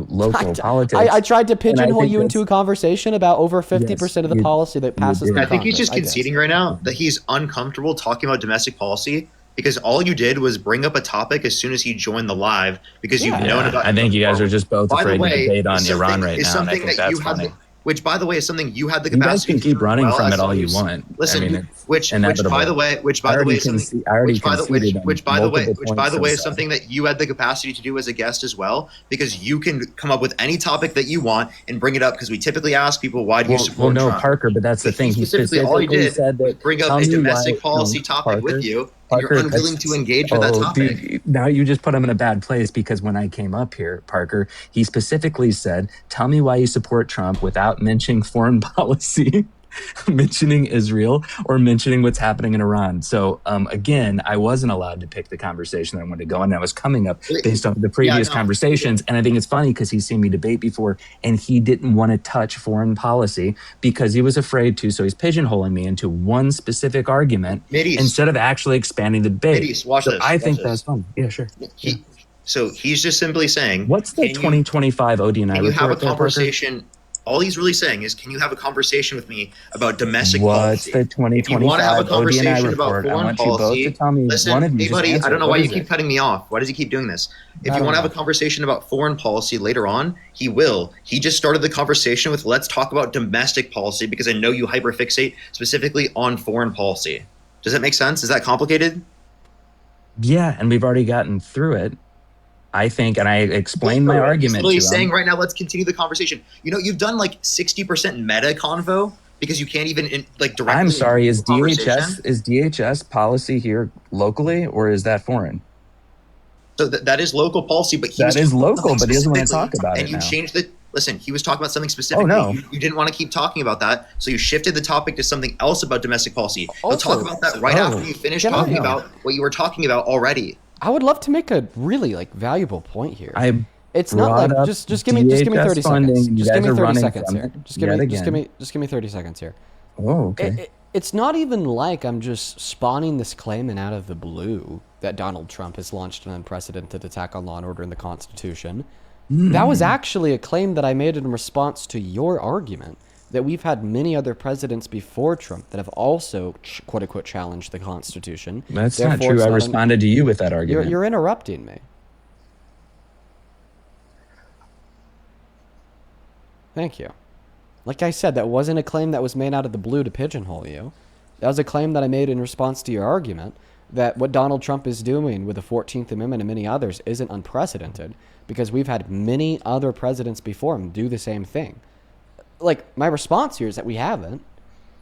local politics. I tried to And I pigeonhole think you into a conversation about over 50% of the you- policy that you passes did. through I think he's Congress. just conceding right now that he's uncomfortable talking about domestic policy because all you did was bring up a topic as soon as he joined the live because you've known Yeah, about. I think you guys are just both By the afraid way, to debate on is Iran something- right is now, and I something think that that's you had funny. which, by the way, is something you had the You guys capacity can to keep do as running well from as it all long you as- want. Listen, I mean, it's which by inevitable. the way, which by I the way, already is something, conce- I already which by the conceded on which by the way, multiple which by the points way of is something that you had the capacity to do as a guest as well, because you can come up with any topic that you want and bring it up. Because we typically ask people, why do you Well, support no, Trump? Parker, but that's the But thing. He specifically, all he did said was that. bring up Tell a me domestic why, policy no, topic with you, and you're Parker, unwilling to engage with that topic. Now you just put him in a bad place because when I came up here, Parker, he specifically said, "Tell me why you support Trump," without mentioning foreign policy, mentioning Israel, or mentioning what's happening in Iran. So again, I wasn't allowed to pick the conversation that I wanted to go on. That was coming up based on the previous conversations, and I think it's funny because he's seen me debate before, and he didn't want to touch foreign policy because he was afraid to. So he's pigeonholing me into one specific argument instead of actually expanding the debate. Watch this. I think that's fun. Yeah, sure. So he's just simply saying, what's the 2025 ODNI report? Can you have a there, conversation? All he's really saying is, can you have a conversation with me about domestic What's policy? the 2025 If you want to have a conversation ODNI about report? I foreign want you both policy, to tell me. listen, One of you hey just buddy, answer I don't know it. why What you is keep it? cutting me off. Why does he keep doing this? If I you want to don't have a conversation about foreign policy later on, he will. He just started the conversation with, let's talk about domestic policy because I know you hyperfixate specifically on foreign policy. Does that make sense? Is that complicated? Yeah, and we've already gotten through it, I think, and I explained my argument to him. He's saying right now, let's continue the conversation. You know, you've done like 60% meta convo because you can't even directly. I'm sorry, is conversation. DHS policy here locally or is that foreign? So that is local policy, but he That was is talking about local, something but he doesn't want to specifically, talk about and it you now. changed the. Listen, he was talking about something specific. Oh, no. You didn't want to keep talking about that, so you shifted the topic to something else about domestic policy. We'll Also- talk about that right after you finish Can I- talking about what you were talking about already. I would love to make a really valuable point here. It's not brought like up just give me 30 funding, seconds. and you Just give guys me are 30 running seconds from here. it Just give yet me 30 seconds here. Oh, okay. It's not even like I'm just spawning this claimant out of the blue that Donald Trump has launched an unprecedented attack on law and order in the Constitution. That was actually a claim that I made in response to your argument that we've had many other presidents before Trump that have also quote unquote challenged the Constitution. That's not Therefore, true. it's I not responded to you with that argument. You're interrupting me. Thank you. Like I said, that wasn't a claim that was made out of the blue to pigeonhole you. That was a claim that I made in response to your argument that what Donald Trump is doing with the 14th Amendment and many others isn't unprecedented because we've had many other presidents before him do the same thing. Like, my response here is that we haven't.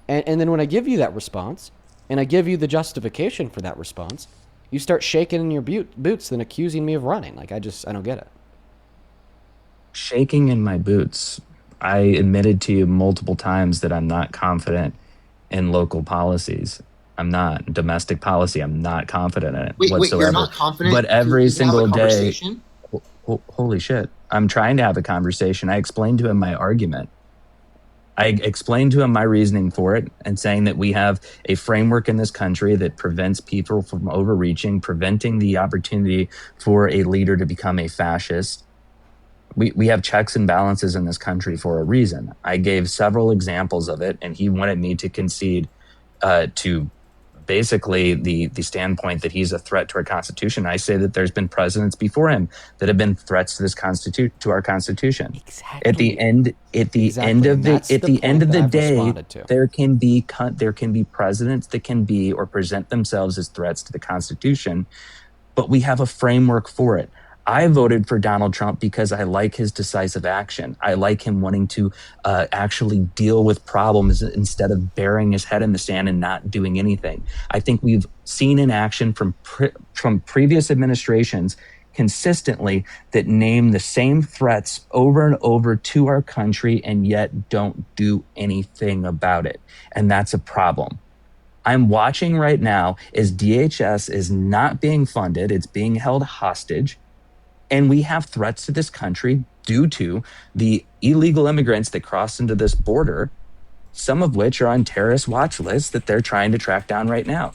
And then when I give you that response, and I give you the justification for that response, you start shaking in your boots and accusing me of running. Like, I don't get it. Shaking in my boots. I admitted to you multiple times that I'm not confident in local policies. I'm not. Domestic policy, I'm not confident in it whatsoever. Wait, you're not confident? But every single day, conversation? holy shit, I'm trying to have a conversation. I explained to him my argument. I explained to him my reasoning for it and saying that we have a framework in this country that prevents people from overreaching, preventing the opportunity for a leader to become a fascist. We have checks and balances in this country for a reason. I gave several examples of it, and he wanted me to concede to basically the standpoint that he's a threat to our Constitution. I say that there's been presidents before him that have been threats to this to our Constitution. Exactly. At the end of the day, there can be presidents that can be or present themselves as threats to the Constitution, but we have a framework for it. I voted for Donald Trump because I like his decisive action. I like him wanting to actually deal with problems instead of burying his head in the sand and not doing anything. I think we've seen in action from previous administrations consistently that name the same threats over and over to our country and yet don't do anything about it. And that's a problem. I'm watching right now as DHS is not being funded, it's being held hostage. And we have threats to this country due to the illegal immigrants that cross into this border, some of which are on terrorist watch lists that they're trying to track down right now.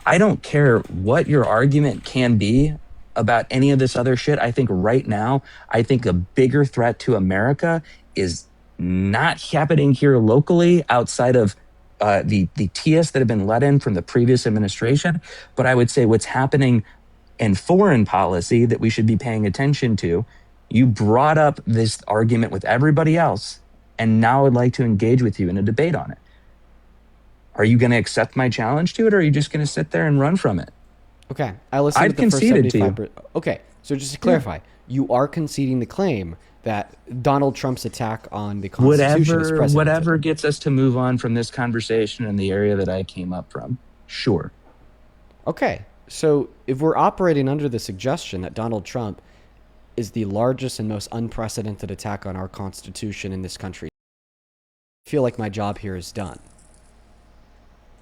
I don't care what your argument can be about any of this other shit. I think right now, I think a bigger threat to America is not happening here locally outside of the TS that have been let in from the previous administration. But I would say what's happening in foreign policy that we should be paying attention to. You brought up this argument with everybody else, and now I'd like to engage with you in a debate on it. Are you going to accept my challenge to it, or are you just going to sit there and run from it? Okay, I listened I've to the first conceded to you. 75%. Okay, so just to clarify, you are conceding the claim that Donald Trump's attack on the Constitution is precedented. Whatever gets us to move on from this conversation in the area that I came up from, sure. Okay, so if we're operating under the suggestion that Donald Trump is the largest and most unprecedented attack on our Constitution in this country, I feel like my job here is done.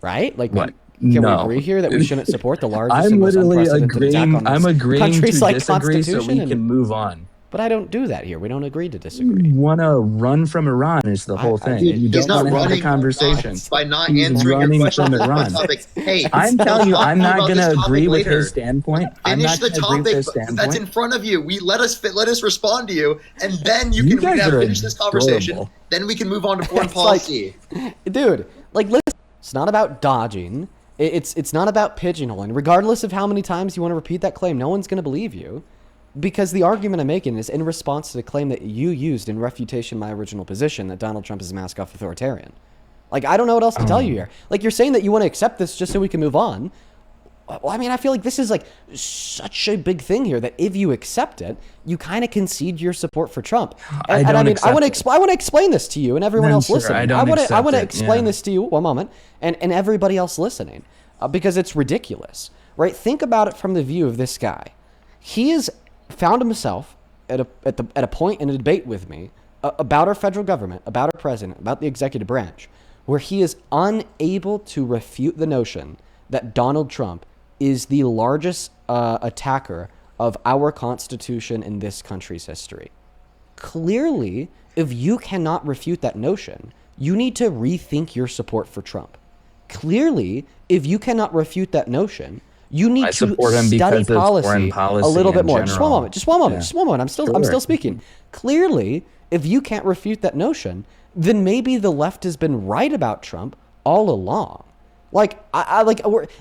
Right? Like, what? Can No. we agree here that we shouldn't support the largest I'm and most literally unprecedented attack agreeing. on this I'm agreeing to country's, like, disagree so we Constitution? can move on. But I don't do that here. We don't agree to disagree. You want to run from Iran is the whole thing. Dude, You He's don't not want to have running a conversation. by not He's answering your running question from on the Iran. topic. Hey, I'm telling you, I'm not about going this to topic agree with later. his standpoint. I'm Finish not the going to agree with topic his that's in standpoint. front of you. Let us respond to you, and then you can guys are finish this conversation. adorable. Then we can move on to foreign It's like- policy. Dude, like, listen, it's not about dodging. It's not about pigeonholing. Regardless of how many times you want to repeat that claim, no one's going to believe you. Because the argument I'm making is in response to the claim that you used in refutation of my original position that Donald Trump is a mask-off authoritarian. Like, I don't know what else to tell you here. Like, you're saying that you want to accept this just so we can move on. Well, I mean, I feel like this is, like, such a big thing here that if you accept it, you kind of concede your support for Trump. And I mean, I want to explain this to you and everyone else listening. I want to explain this to you, one moment, and everybody else listening, because it's ridiculous, right? Think about it from the view of this guy. He is found himself at a point in a debate with me about our federal government, about our president, about the executive branch, where he is unable to refute the notion that Donald Trump is the largest attacker of our Constitution in this country's history. Clearly, if you cannot refute that notion, you need to rethink your support for Trump. Clearly, if you cannot refute that notion, you need to study policy a little bit more. Just one moment. Just one moment. I'm still speaking. Clearly, if you can't refute that notion, then maybe the left has been right about Trump all along. Like,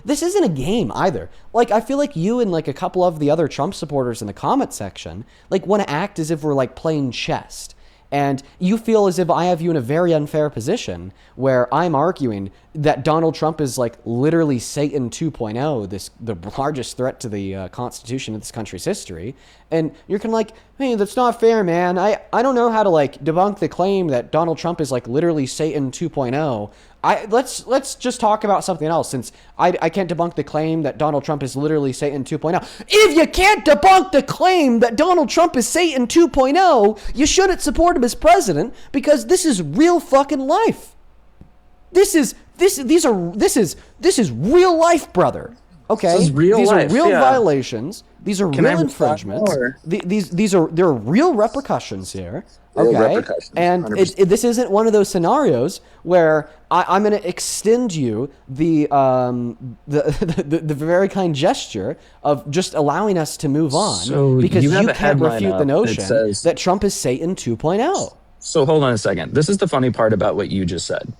this isn't a game either. Like, I feel like you and like a couple of the other Trump supporters in the comment section like want to act as if we're like playing chess. And you feel as if I have you in a very unfair position where I'm arguing that Donald Trump is like literally Satan 2.0, the largest threat to the Constitution of this country's history. And you're kind of like, hey, that's not fair, man. I don't know how to like debunk the claim that Donald Trump is like literally Satan 2.0. Let's just talk about something else, since I can't debunk the claim that Donald Trump is literally Satan 2.0. If you can't debunk the claim that Donald Trump is Satan 2.0, you shouldn't support him as president, because this is real fucking life. This is real life, brother. Okay, This is real these life, are real yeah. violations. These are Can I real respond infringements. more? There are real repercussions here. Real Okay, repercussions, and 100%. this isn't one of those scenarios where I'm going to extend you the very kind gesture of just allowing us to move on, So because you have you a can't headline refute up the that notion says- that Trump is Satan 2.0. So hold on a second. This is the funny part about what you just said.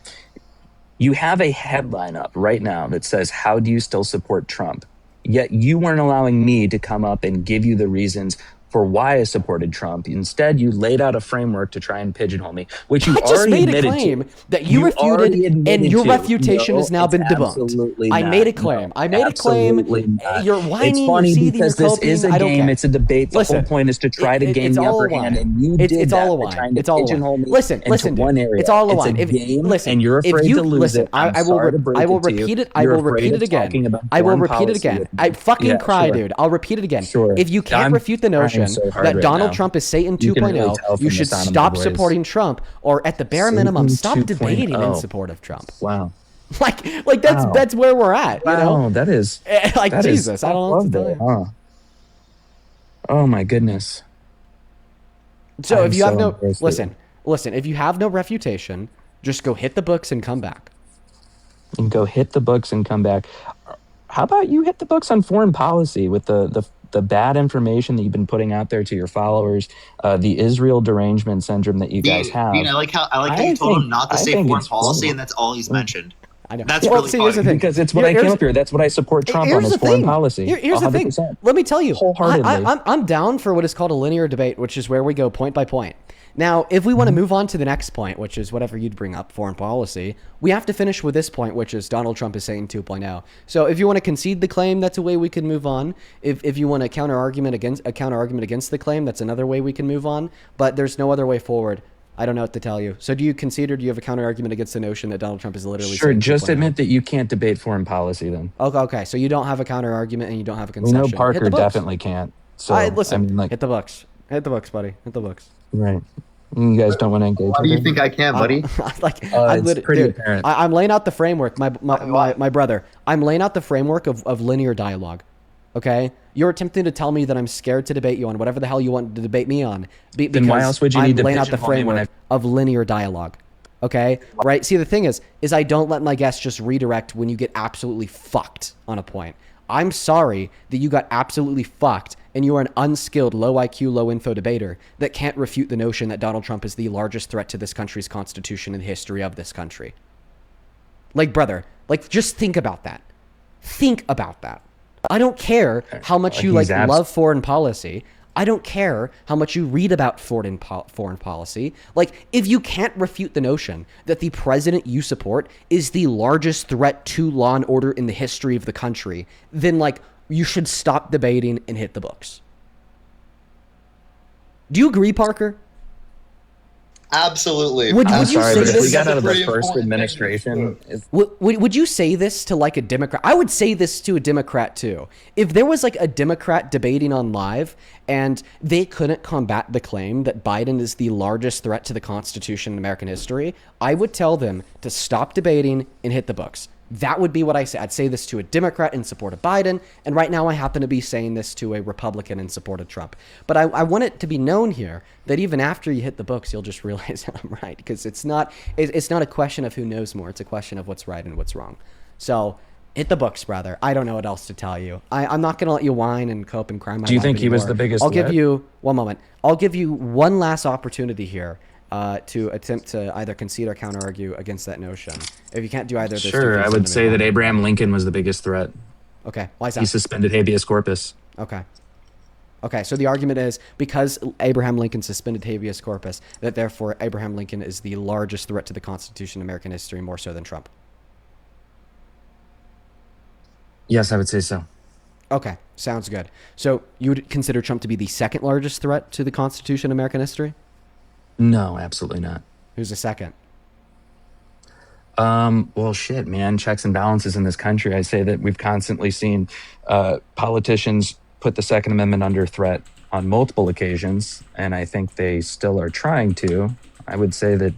You have a headline up right now that says, "How do you still support Trump?" Yet you weren't allowing me to come up and give you the reasons for why I supported Trump. Instead, you laid out a framework to try and pigeonhole me, which you I just already made a admitted claim to. that you refuted, already and admitted your to. refutation No, has now it's been debunked. absolutely I not. made a claim. No, I made a claim. absolutely not. You're It's whining, you're funny seething, you're because this is coping. a I don't game. care. It's a debate. The whole point is to try to gain It's the all a upper hand, whine. and you It's did all that a by whine. trying to It's all a pigeonhole whine. me Listen, into dude. one area. It's all a It's whine. a game, Listen, and you're if afraid you to lose listen, it. I'm sorry to break I will it to you. repeat it. I You're will afraid repeat of it again. talking about I will foreign repeat it policy again. with me. I fucking Yeah, cry, sure. dude. I'll repeat it again. Sure. If you can't I'm refute the trying notion so hard that right Donald now. Trump is Satan You can 2.0, really tell you from the should sound of my stop voice. supporting Trump, or at the bare minimum, stop Satan debating in 2.0. support of Trump. Wow. Like Wow. that's where we're at. You know, Wow, that is like that is Jesus. I don't know what to love tell there, you. huh? Oh my goodness. So I'm if you have so no impressed with listen, if you have no refutation, just go hit the books and come back. and go hit the books and come back. How about you hit the books on foreign policy with the bad information that you've been putting out there to your followers, the Israel derangement syndrome that you guys have. I like how you told him not to I say think foreign it's policy, funny. and that's all he's mentioned. I know. That's Well, really see, here's the funny. thing. Because it's what I came up here. That's what I support Trump on Here's is the foreign thing. policy. Here's the thing. 100%. Let me tell you, Wholeheartedly. I'm down for what is called a linear debate, which is where we go point by point. Now, if we want to move on to the next point, which is whatever you'd bring up, foreign policy, we have to finish with this point, which is Donald Trump is Satan 2.0. So if you want to concede the claim, that's a way we can move on. If you want a counter argument against the claim, that's another way we can move on. But there's no other way forward. I don't know what to tell you. So do you concede, or do you have a counter argument against the notion that Donald Trump is literally Sure, Satan just 2.0? admit that you can't debate foreign policy then. Okay. So you don't have a counter argument and you don't have a We concession. know Hit Parker the books. definitely can't. So, Listen, I mean, like, hit the books. Hit the books, buddy. Hit the books. right. You guys don't want to engage Why with do you it? think I can, buddy? It's pretty apparent. I'm laying out the framework, my brother. I'm laying out the framework of linear dialogue. Okay, you're attempting to tell me that I'm scared to debate you on whatever the hell you want to debate me on. Then why else would you need to laying out the pigeonhole me when framework of linear dialogue? Okay, right? See, the thing is I don't let my guests just redirect when you get absolutely fucked on a point. I'm sorry that you got absolutely fucked and you are an unskilled, low IQ, low info debater that can't refute the notion that Donald Trump is the largest threat to this country's constitution and the history of this country. Like, brother, like, just think about that. Think about that. I don't care how much you love foreign policy. I don't care how much you read about foreign policy. Like, if you can't refute the notion that the president you support is the largest threat to law and order in the history of the country, then, like, you should stop debating and hit the books. Do you agree, Parker? Absolutely. Would I'm you sorry, say but if this? we got out of the Very first important administration, Would you say this to like a Democrat? I would say this to a Democrat too. If there was like a Democrat debating on live and they couldn't combat the claim that Biden is the largest threat to the Constitution in American history, I would tell them to stop debating and hit the books. That would be what I say. I'd say this to a Democrat in support of Biden, and right now I happen to be saying this to a Republican in support of Trump. But I want it to be known here that even after you hit the books, you'll just realize that I'm right, because it's not a question of who knows more. It's a question of what's right and what's wrong. So hit the books, brother. I don't know what else to tell you. I'm not going to let you whine and cope and cry my life. Do you think he was anymore. the biggest I'll give threat? you one moment. I'll give you one last opportunity here. To attempt to either concede or counter-argue against that notion. If you can't do either of those two sure, things, I then would say move that on. Abraham Lincoln was the biggest threat. Okay, why is He that? suspended habeas corpus. Okay. Okay, so the argument is because Abraham Lincoln suspended habeas corpus, that therefore Abraham Lincoln is the largest threat to the Constitution in American history, more so than Trump. Yes, I would say so. Okay, sounds good. So you would consider Trump to be the second largest threat to the Constitution in American history? No, absolutely not. Who's the second? Well, shit, man. Checks and balances in this country. I say that we've constantly seen politicians put the Second Amendment under threat on multiple occasions, and I think they still are trying to. I would say that,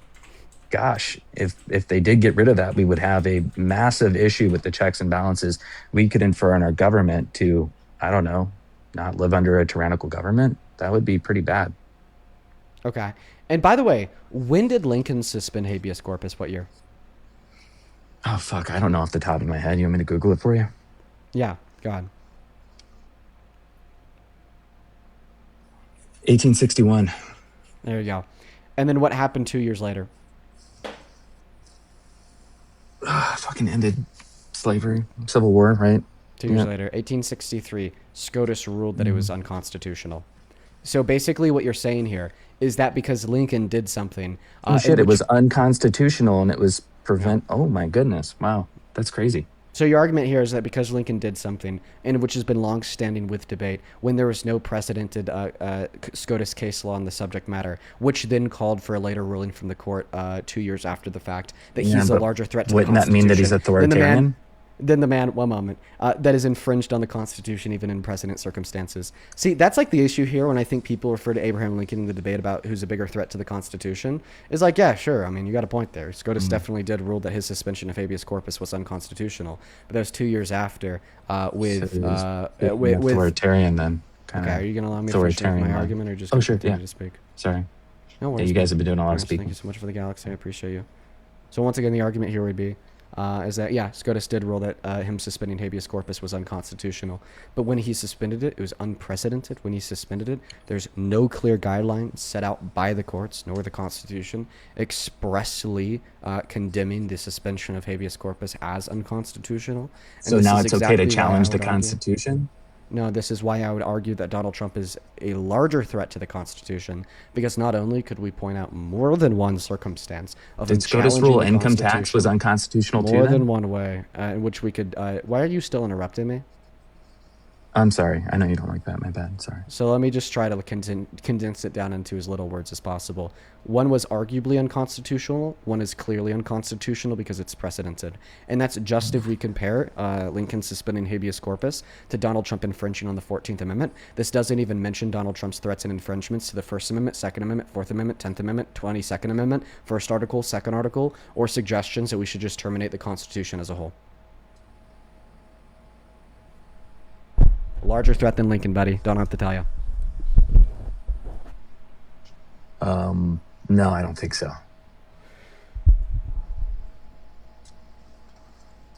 gosh, if they did get rid of that, we would have a massive issue with the checks and balances we could infer on our government to, I don't know, not live under a tyrannical government. That would be pretty bad. Okay. And by the way, when did Lincoln suspend habeas corpus? What year? Oh, fuck. I don't know off the top of my head. You want me to Google it for you? Yeah, go ahead. 1861. There you go. And then what happened 2 years later? Fucking ended slavery, Civil War, right? 2 years later, 1863, SCOTUS ruled that it was unconstitutional. So basically what you're saying here is that because Lincoln did something, Oh in shit! It which, was unconstitutional, and it was no. prevent. Oh my goodness! Wow, that's crazy. So your argument here is that because Lincoln did something, and which has been long-standing with debate, when there was no precedented SCOTUS case law on the subject matter, which then called for a later ruling from the court 2 years after the fact that Yeah, he's a but larger threat to the wouldn't that mean that he's Constitution, authoritarian? then the man, one moment, that is infringed on the Constitution even in precedent circumstances. See, that's like the issue here when I think people refer to Abraham Lincoln in the debate about who's a bigger threat to the Constitution. Is like, yeah, sure. I mean, you got a point there. SCOTUS definitely did rule that his suspension of habeas corpus was unconstitutional, but that was 2 years after with Authoritarian then. Kind Okay, of are you gonna allow me to finish authoritarian. my then. argument, or just Oh gonna sure, continue yeah. to speak? Sorry. No Yeah, worries. you guys man. have been doing a lot No of worries. Thank speaking. you so much for the galaxy. I appreciate you. So once again, the argument here would be is that, yeah, SCOTUS did rule that him suspending habeas corpus was unconstitutional. But when he suspended it, it was unprecedented. When he suspended it, there's no clear guideline set out by the courts, nor the Constitution, expressly condemning the suspension of habeas corpus as unconstitutional. And So this now is it's okay to exactly why I challenge the would argue- Constitution? No, this is why I would argue that Donald Trump is a larger threat to the Constitution, because not only could we point out more than one circumstance of him Did SCOTUS challenging rule the income tax was Constitution, unconstitutional too more than then? one way in which we could. Why are you still interrupting me? I'm sorry. I know you don't like that. My bad. Sorry. So let me just try to condense it down into as little words as possible. One was arguably unconstitutional. One is clearly unconstitutional because it's precedented. And that's just if we compare Lincoln suspending habeas corpus to Donald Trump infringing on the 14th Amendment. This doesn't even mention Donald Trump's threats and infringements to the First Amendment, Second Amendment, Fourth Amendment, 10th Amendment, 22nd Amendment, First Article, Second Article, or suggestions that we should just terminate the Constitution as a whole. Larger threat than Lincoln, buddy. Don't have to tell you. No, I don't think so.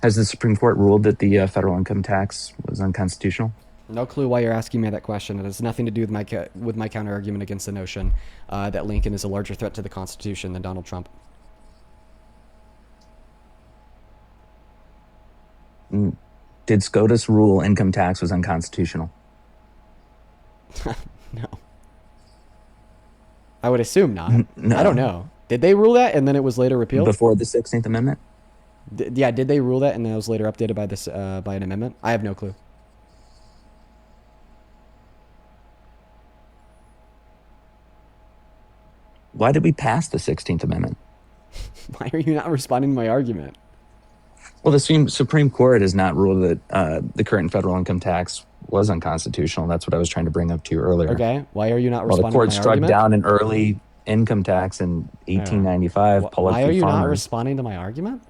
Has the Supreme Court ruled that the federal income tax was unconstitutional? No clue why you're asking me that question. It has nothing to do with my counter argument against the notion that Lincoln is a larger threat to the Constitution than Donald Trump. Did SCOTUS rule income tax was unconstitutional? No. I would assume not. No. I don't know. Did they rule that and then it was later repealed? Before the 16th Amendment? Yeah, did they rule that and then it was later updated by this by an amendment? I have no clue. Why did we pass the 16th Amendment? Why are you not responding to my argument? Well, the Supreme Court has not ruled that the current federal income tax was unconstitutional. That's what I was trying to bring up to you earlier. Okay, why are you not Well, the responding court to my struck argument? down an early income tax in 1895. Why are you not farmers. responding to my argument?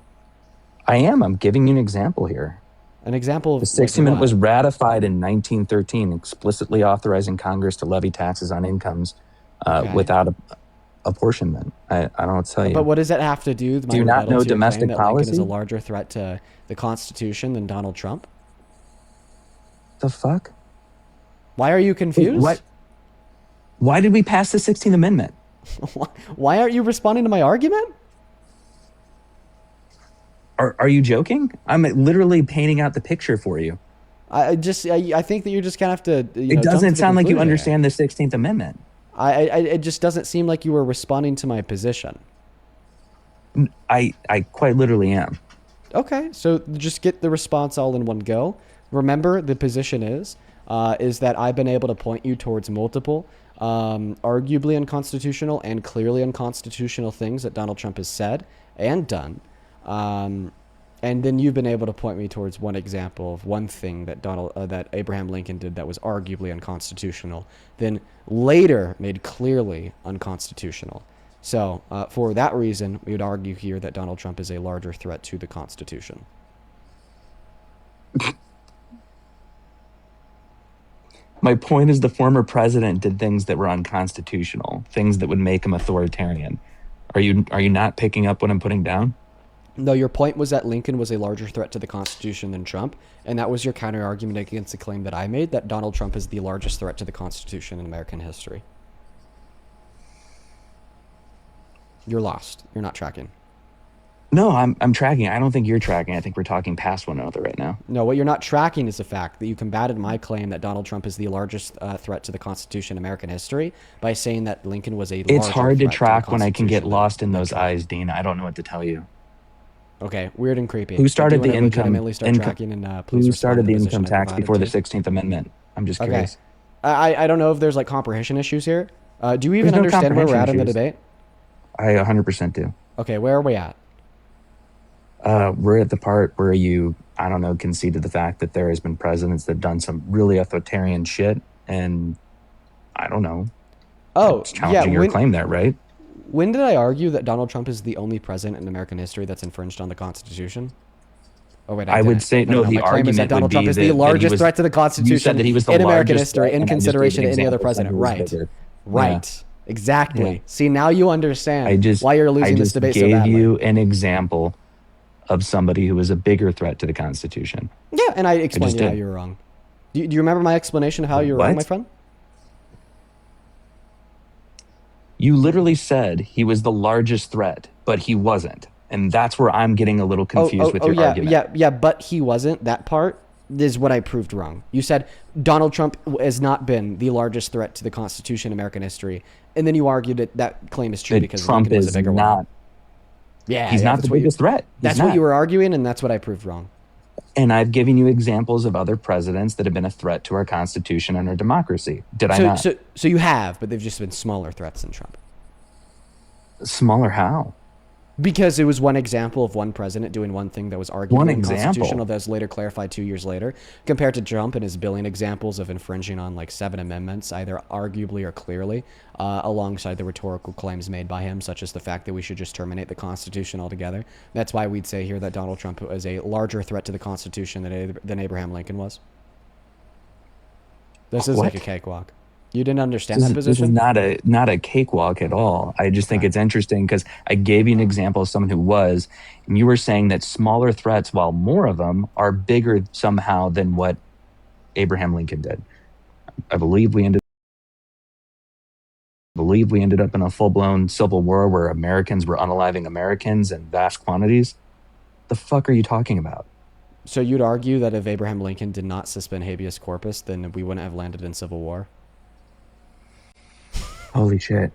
I am. I'm giving you an example here. An example of The 16th Amendment was ratified in 1913, explicitly authorizing Congress to levy taxes on incomes without apportionment. I don't know what to tell you. But what does that have to do with my Do you not rebuttal know to your claim domestic that Lincoln is policy? a larger threat to the Constitution than Donald Trump? The fuck? Why are you confused? What? Why did we pass the 16th Amendment? Why aren't you responding to my argument? Are you joking? I'm literally painting out the picture for you. I think that you're just gonna have to. It doesn't sound like you understand the 16th Amendment. It just doesn't seem like you were responding to my position. I quite literally am. Okay, so just get the response all in one go. Remember, the position is that I've been able to point you towards multiple, arguably unconstitutional and clearly unconstitutional things that Donald Trump has said and done. And then you've been able to point me towards one example of one thing that that Abraham Lincoln did that was arguably unconstitutional, then later made clearly unconstitutional. So for that reason, we would argue here that Donald Trump is a larger threat to the Constitution. My point is the former president did things that were unconstitutional, things that would make him authoritarian. Are you not picking up what I'm putting down? No, your point was that Lincoln was a larger threat to the Constitution than Trump, and that was your counter argument against the claim that I made that Donald Trump is the largest threat to the Constitution in American history. You're lost. You're not tracking. No, I'm tracking. I don't think you're tracking. I think we're talking past one another right now. No, what you're not tracking is the fact that you combated my claim that Donald Trump is the largest threat to the Constitution in American history by saying that Lincoln was a It's larger hard to threat track the when I can get Constitution lost in than those Trump. eyes, Dean. I don't know what to tell you. Okay, weird and creepy. Who started Do you the wanna income? legitimately start tracking and please Who respond started to the position income I tax provided before the to you? 16th Amendment? I'm just Okay. curious. I don't know if there's like comprehension issues here. Do you even no understand where we're at in the comprehension debate? I 100% do. Okay, where are we at? We're at the part where you, I don't know, conceded the fact that there has been presidents that have done some really authoritarian shit, and I don't know. Oh, It's challenging your claim there, right? When did I argue that Donald Trump is the only president in American history that's infringed on the Constitution? Oh wait, I would didn't. say no. The my claim is that argument Donald would Trump be is the that largest he was, threat to the you Constitution said that he was the in American largest history threat, in and I just consideration gave to an any other example of president. somebody who was Right. bigger. Right. Exactly. Yeah. See, now you understand why you're losing this debate so gave badly. you an example of somebody who was a bigger threat to the Constitution. Yeah, and I explained just to you how did. you were wrong. Do you remember my explanation of how you were wrong, What? my friend? You literally said he was the largest threat, but he wasn't. And that's where I'm getting a little confused with your argument. Yeah, but he wasn't. That part is what I proved wrong. You said Donald Trump has not been the largest threat to the Constitution in American history, and then you argued that that claim is true That because Trump Lincoln was a is bigger not. one. Yeah, He's not the biggest threat. That's what you were arguing, and that's what I proved wrong. And I've given you examples of other presidents that have been a threat to our Constitution and our democracy. Did I not? So you have, but they've just been smaller threats than Trump. Smaller how? Because it was one example of one president doing one thing that was arguably One unconstitutional example. that was later clarified 2 years later, compared to Trump and his billion examples of infringing on like 7 amendments, either arguably or clearly, alongside the rhetorical claims made by him, such as the fact that we should just terminate the Constitution altogether. That's why we'd say here that Donald Trump is a larger threat to the Constitution than Abraham Lincoln was. This is like a cakewalk. You didn't understand that position? This is not a cakewalk at all. I just think it's interesting because I gave you an example of someone who was, and you were saying that smaller threats, while more of them, are bigger somehow than what Abraham Lincoln did. I believe we ended up in a full-blown civil war where Americans were unaliving Americans in vast quantities. The fuck are you talking about? So you'd argue that if Abraham Lincoln did not suspend habeas corpus, then we wouldn't have landed in civil war? Holy shit.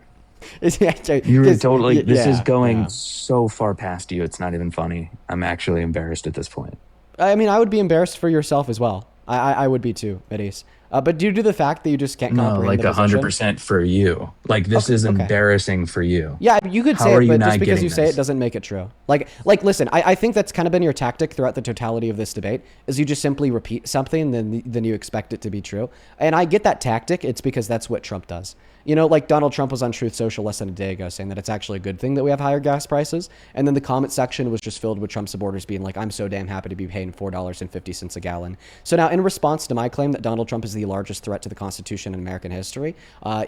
You were totally, this is going so far past you, it's not even funny. I'm actually embarrassed at this point. I mean, I would be embarrassed for yourself as well. I would be too, Middies. But due to the fact that you just can't comprehend like the position. 100% for you. Like this is embarrassing for you. Yeah, you could How say are it, you but not just because getting you say this? it doesn't make it true. Like, listen, I think that's kind of been your tactic throughout the totality of this debate, is you just simply repeat something, then you expect it to be true. And I get that tactic. It's because that's what Trump does. You know, like Donald Trump was on Truth Social less than a day ago saying that it's actually a good thing that we have higher gas prices. And then the comment section was just filled with Trump supporters being like, I'm so damn happy to be paying $4.50 a gallon. So now in response to my claim that Donald Trump is the largest threat to the Constitution in American history,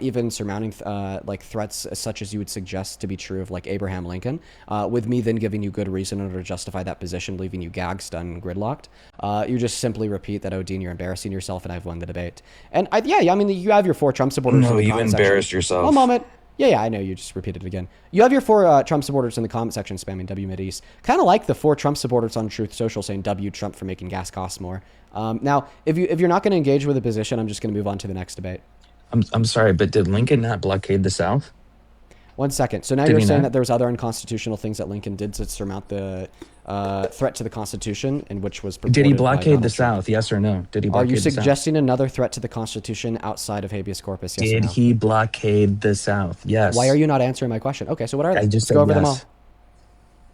even surmounting like threats such as you would suggest to be true of like Abraham Lincoln, with me then giving you good reason in order to justify that position, leaving you gagged, stunned, and gridlocked, you just simply repeat that, oh, Dean, you're embarrassing yourself and I've won the debate. And I mean, you have your 4 Trump supporters. No, in the you comment section. embarrassed yourself. One moment. Yeah, I know. You just repeated it again. You have your 4 Trump supporters in the comment section spamming W Mideast. Kind of like the 4 Trump supporters on Truth Social saying W Trump for making gas cost more. Now, if you're not going to engage with a position, I'm just going to move on to the next debate. I'm sorry, but did Lincoln not blockade the South? 1 second. So now Did you're he saying not? that there's other unconstitutional things that Lincoln did to surmount the threat to the Constitution, and which was Did he purported by blockade Donald the Trump. South? Yes or no? Did he Are blockade you the South? suggesting another threat to the Constitution outside of habeas corpus? Yes or Did no? he blockade the South? Yes. Why are you not answering my question? Okay, so what are they? I just Let's said go over yes. them all.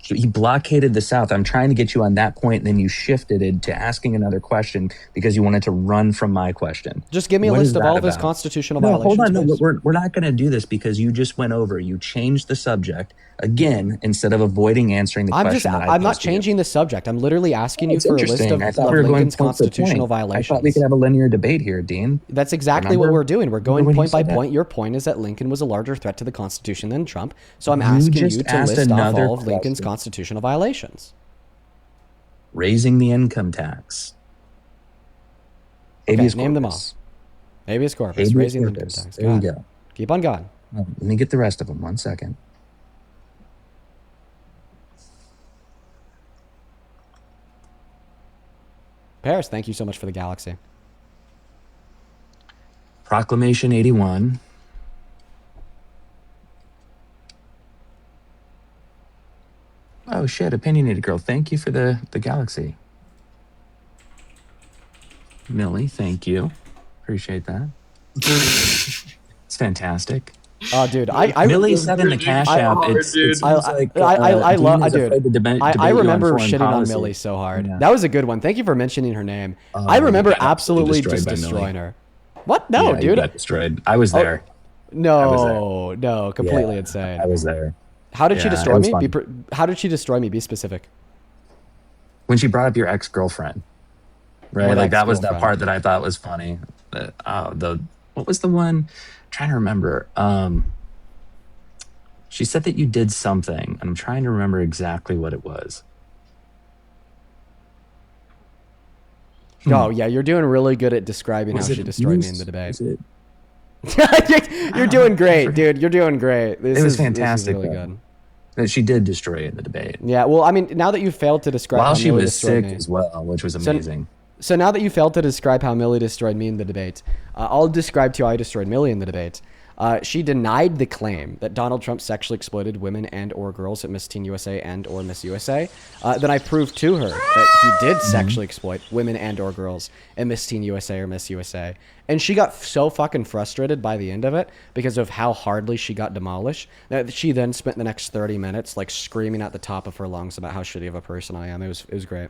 He blockaded the South. I'm trying to get you on that point, and then you shifted it to asking another question because you wanted to run from my question. Just give me a What is list of that all of his about? constitutional No, violations. hold on. No, please. we're not going to do this because you just went over. You changed the subject again instead of avoiding answering the question. I'm not changing the subject. I'm literally asking you It's for a list interesting. of, I thought of we were going Lincoln's point for constitutional point. violations. I thought we could have a linear debate here, Dean. That's exactly Remember? what we're doing. We're going Remember when point you by said that? point. Your point is that Lincoln was a larger threat to the Constitution than Trump. So I'm You asking just you to asked list off another all of Lincoln's question. constitutional violations. Raising the income tax. Okay, Habeas name them all. corpus. Habeas corpus, Habeas raising the corpus. income tax. There you Go on. go. Keep on going. Let me get the rest of them. 1 second. Paris, thank you so much for the galaxy. Proclamation 81. Oh shit, opinionated girl. Thank you for the galaxy. Millie, thank you. Appreciate that. It's fantastic. Oh, dude, Millie said in the Cash App, it seems like I love, Dean is dude. afraid to debate I you on remember foreign shitting policy. on Millie so hard. Yeah. That was a good one. Thank you for mentioning her name. I remember absolutely just destroying her. What? No, Yeah, you dude. got destroyed. I was there. No, completely Yeah, insane. I was there. How did she Yeah, destroy it was me? fun. How did she destroy me? Be specific. When she brought up your ex-girlfriend, right? What Like that was the ex-girlfriend? part that I thought was funny. What was the one? I'm trying to remember. She said that you did something. I'm trying to remember exactly what it was. Oh yeah, you're doing really good at describing Was how it she destroyed me in abuse? the debate. Was it- You're doing great, dude. You're doing great. This It was is fantastic, really though. good. That she did destroy it in the debate. Yeah. Well, I mean, now that you failed to describe While how she Millie was destroyed sick me, as well, which was amazing. so now that you failed to describe how Millie destroyed me in the debate, I'll describe to you how I destroyed Millie in the debate. She denied the claim that Donald Trump sexually exploited women and or girls at Miss Teen USA and or Miss USA. Then I proved to her that he did sexually exploit women and or girls at Miss Teen USA or Miss USA. And she got so fucking frustrated by the end of it because of how hardly she got demolished that she then spent the next 30 minutes like screaming at the top of her lungs about how shitty of a person I am. It was great.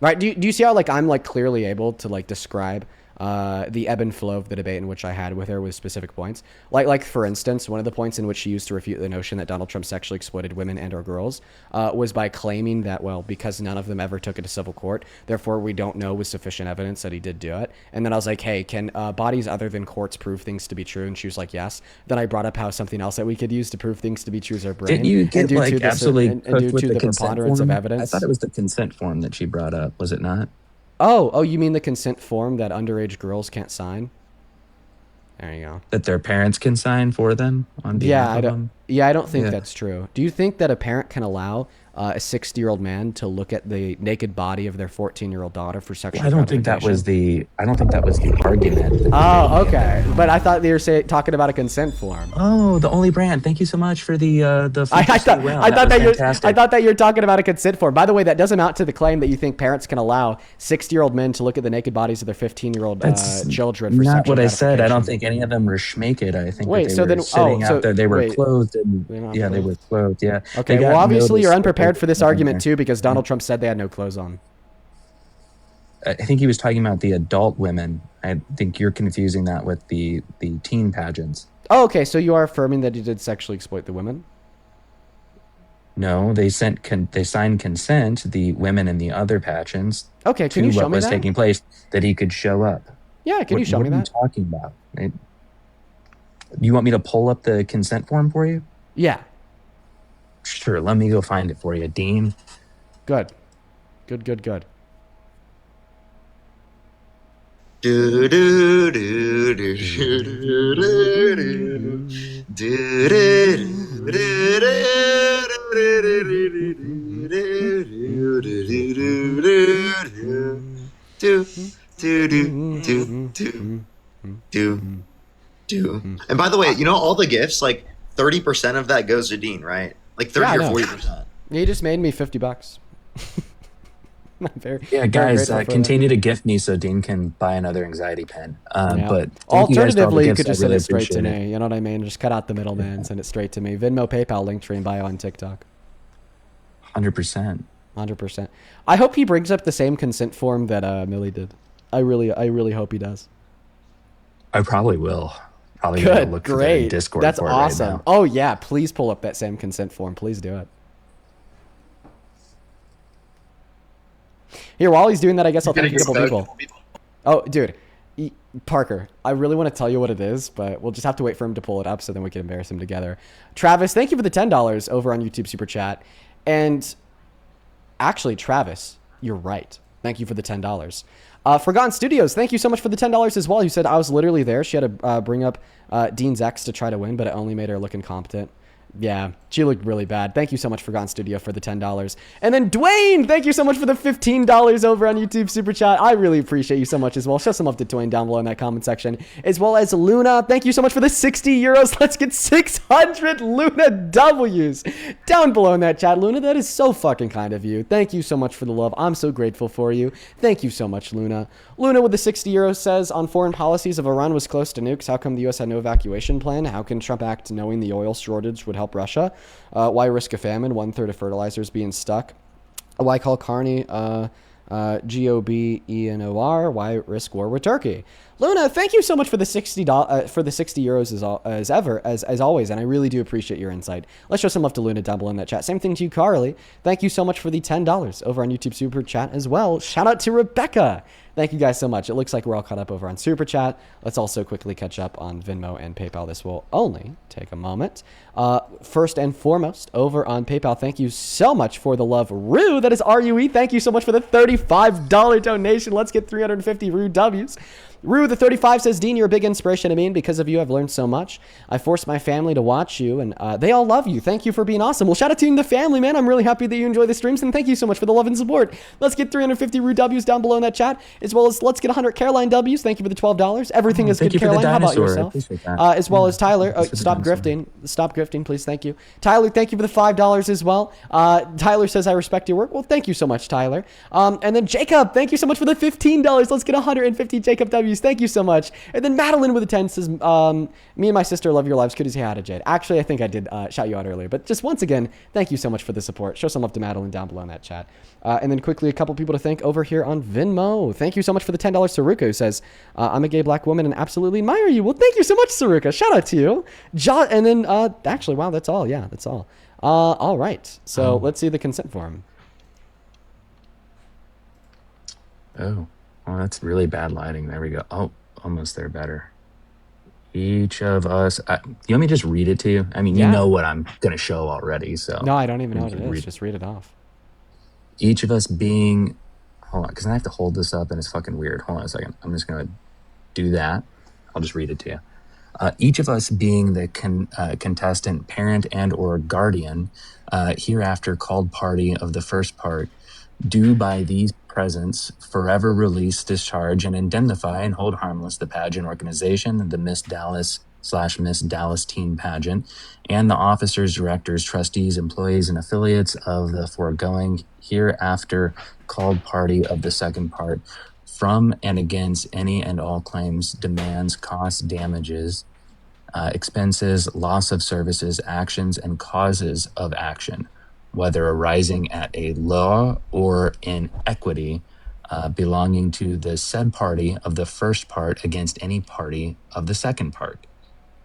Right? Do you see how like I'm like clearly able to like describe the ebb and flow of the debate in which I had with her with specific points? Like for instance, one of the points in which she used to refute the notion that Donald Trump sexually exploited women and or girls was by claiming that, well, because none of them ever took it to civil court, therefore we don't know with sufficient evidence that he did do it. And then I was like, hey, can bodies other than courts prove things to be true? And she was like, yes. Then I brought up how something else that we could use to prove things to be true is our brain. Didn't you get due like to the absolutely and cooked due with to the the consent preponderance form? of evidence. I thought it was the consent form that she brought up. Was it not? Oh, you mean the consent form that underage girls can't sign? There you go. That their parents can sign for them on behalf of them? I don't think Yeah. that's true. Do you think that a parent can allow a 60-year-old man to look at the naked body of their 14-year-old daughter for sexual I don't think that was gratification? the argument. Oh, okay. But I thought they were talking about a consent form. Oh, the only brand. Thank you so much for the I feature thought round. I thought was that you're fantastic. I thought that you're talking about a consent form. By the way, that does amount to the claim that you think parents can allow 60-year-old men to look at the naked bodies of their 15-year-old That's children for not sexual what I said. I don't gratification. think any of them were schmaked. I think Wait, that they so were then- sitting out there. They were wait. clothed and They're not yeah, they were clothed. clothed. Yeah. Okay, They got well, obviously you're noticed unprepared for this that they- argument too because Donald Trump said they had no clothes on. I think he was talking about the adult women. I think you're confusing that with the teen pageants. Oh, okay, so you are affirming that he did sexually exploit the women? No, they signed consent, the women in the other pageants, Okay, can to you show what me was that? taking place, that he could show up. Yeah, can you show what me are that? you talking about? You want me to pull up the consent form for you? Yeah, Sure, let me go find it for you, Dean. good. Good. Do do do do do do do do. And by the way, you know all the gifts, like 30% of that goes to Dean, right? Like 30 Yeah, I or know. 40%. He just made me $50. I'm very, Yeah, very guys, grateful for continue to gift me so Dean can buy another anxiety pen. that. Yeah. But thank you guys for all the Alternatively, you gifts. could just I send really it straight to appreciate it. me. You know what I mean? Just cut out the middleman, send it straight to me. Venmo, PayPal, link tree in bio on TikTok. 100%. 100%. I hope he brings up the same consent form that Millie did. I really hope he does. I probably will. Probably gonna Good, look for the great. Discord That's for it awesome. right now. Oh yeah, please pull up that same consent form. Please do it. Here, while he's doing that, I guess I'll thank a couple people. Oh, dude, Parker, I really want to tell you what it is, but we'll just have to wait for him to pull it up so then we can embarrass him together. Travis, thank you for the $10 over on YouTube Super Chat. And actually, Travis, you're right. Thank you for the $10. Forgotten Studios, thank you so much for the $10 as well. You said I was literally there. She had to bring up Dean's ex to try to win, but it only made her look incompetent. Yeah, she looked really bad. Thank you so much, Forgotten Studio, for the $10. And then Dwayne, thank you so much for the $15 over on YouTube Super Chat. I really appreciate you so much as well. Show some love to Dwayne down below in that comment section. As well as Luna, thank you so much for the 60 euros. Let's get 600 Luna W's down below in that chat. Luna, that is so fucking kind of you. Thank you so much for the love. I'm so grateful for you. Thank you so much, Luna. Luna with the 60 euros says, on foreign policies, if Iran was close to nukes, how come the U.S. had no evacuation plan? How can Trump act knowing the oil shortage would help Russia? Why risk a famine? 1/3 of fertilizers being stuck. Why call Carney GOBENOR? Why risk war with Turkey? Luna, thank you so much for the €60 as always, and I really do appreciate your insight. Let's show some love to Luna down below in that chat. Same thing to you, Carly. Thank you so much for the $10 over on YouTube Super Chat as well. Shout out to Rebecca. Thank you guys so much. It looks like we're all caught up over on Super Chat. Let's also quickly catch up on Venmo and PayPal. This will only take a moment. First and foremost, over on PayPal, thank you so much for the love. Rue, that is RUE. Thank you so much for the $35 donation. Let's get 350 Rue W's. Rue, the 35 says, Dean, you're a big inspiration to me, and because of you, I've learned so much. I forced my family to watch you, and they all love you. Thank you for being awesome. Well, shout out to you and the family, man. I'm really happy that you enjoy the streams, and thank you so much for the love and support. Let's get 350 Rue W's down below in that chat, as well as let's get 100 Caroline W's. Thank you for the $12. Everything is good, Caroline. How about yourself? As well as Tyler. Stop grifting. Stop grifting, please. Thank you. Tyler, thank you for the $5 as well. Tyler says, I respect your work. Well, thank you so much, Tyler. And then Jacob, thank you so much for the $15. Let's get 150 Jacob W's. Thank you so much. And then Madeline with a 10 says, me and my sister love your lives. Good as you had it, Jade. Actually, I think I did shout you out earlier. But just once again, thank you so much for the support. Show some love to Madeline down below in that chat. And then quickly, a couple people to thank over here on Venmo. Thank you so much for the $10. Saruka, who says, I'm a gay black woman and absolutely admire you. Well, thank you so much, Saruka. Shout out to you. And then, actually, wow, that's all. Yeah, that's all. All right. So let's see the consent form. Oh, well, that's really bad lighting. There we go. Oh, almost there, better. Each of us, you want me to just read it to you? I mean, you know what I'm going to show already, so. No, I don't even know what it is. Just read it off. Each of us being, hold on, because I have to hold this up and it's fucking weird. Hold on a second. I'm just going to do that. I'll just read it to you. Each of us being the contestant, parent, and or guardian, hereafter called party of the first part, do by these presents forever release, discharge, and indemnify and hold harmless the pageant organization, the Miss Dallas/Miss Dallas Teen Pageant, and the officers, directors, trustees, employees, and affiliates of the foregoing hereafter called party of the second part, from and against any and all claims, demands, costs, damages, expenses, loss of services, actions, and causes of action, whether arising at a law or in equity, belonging to the said party of the first part against any party of the second part,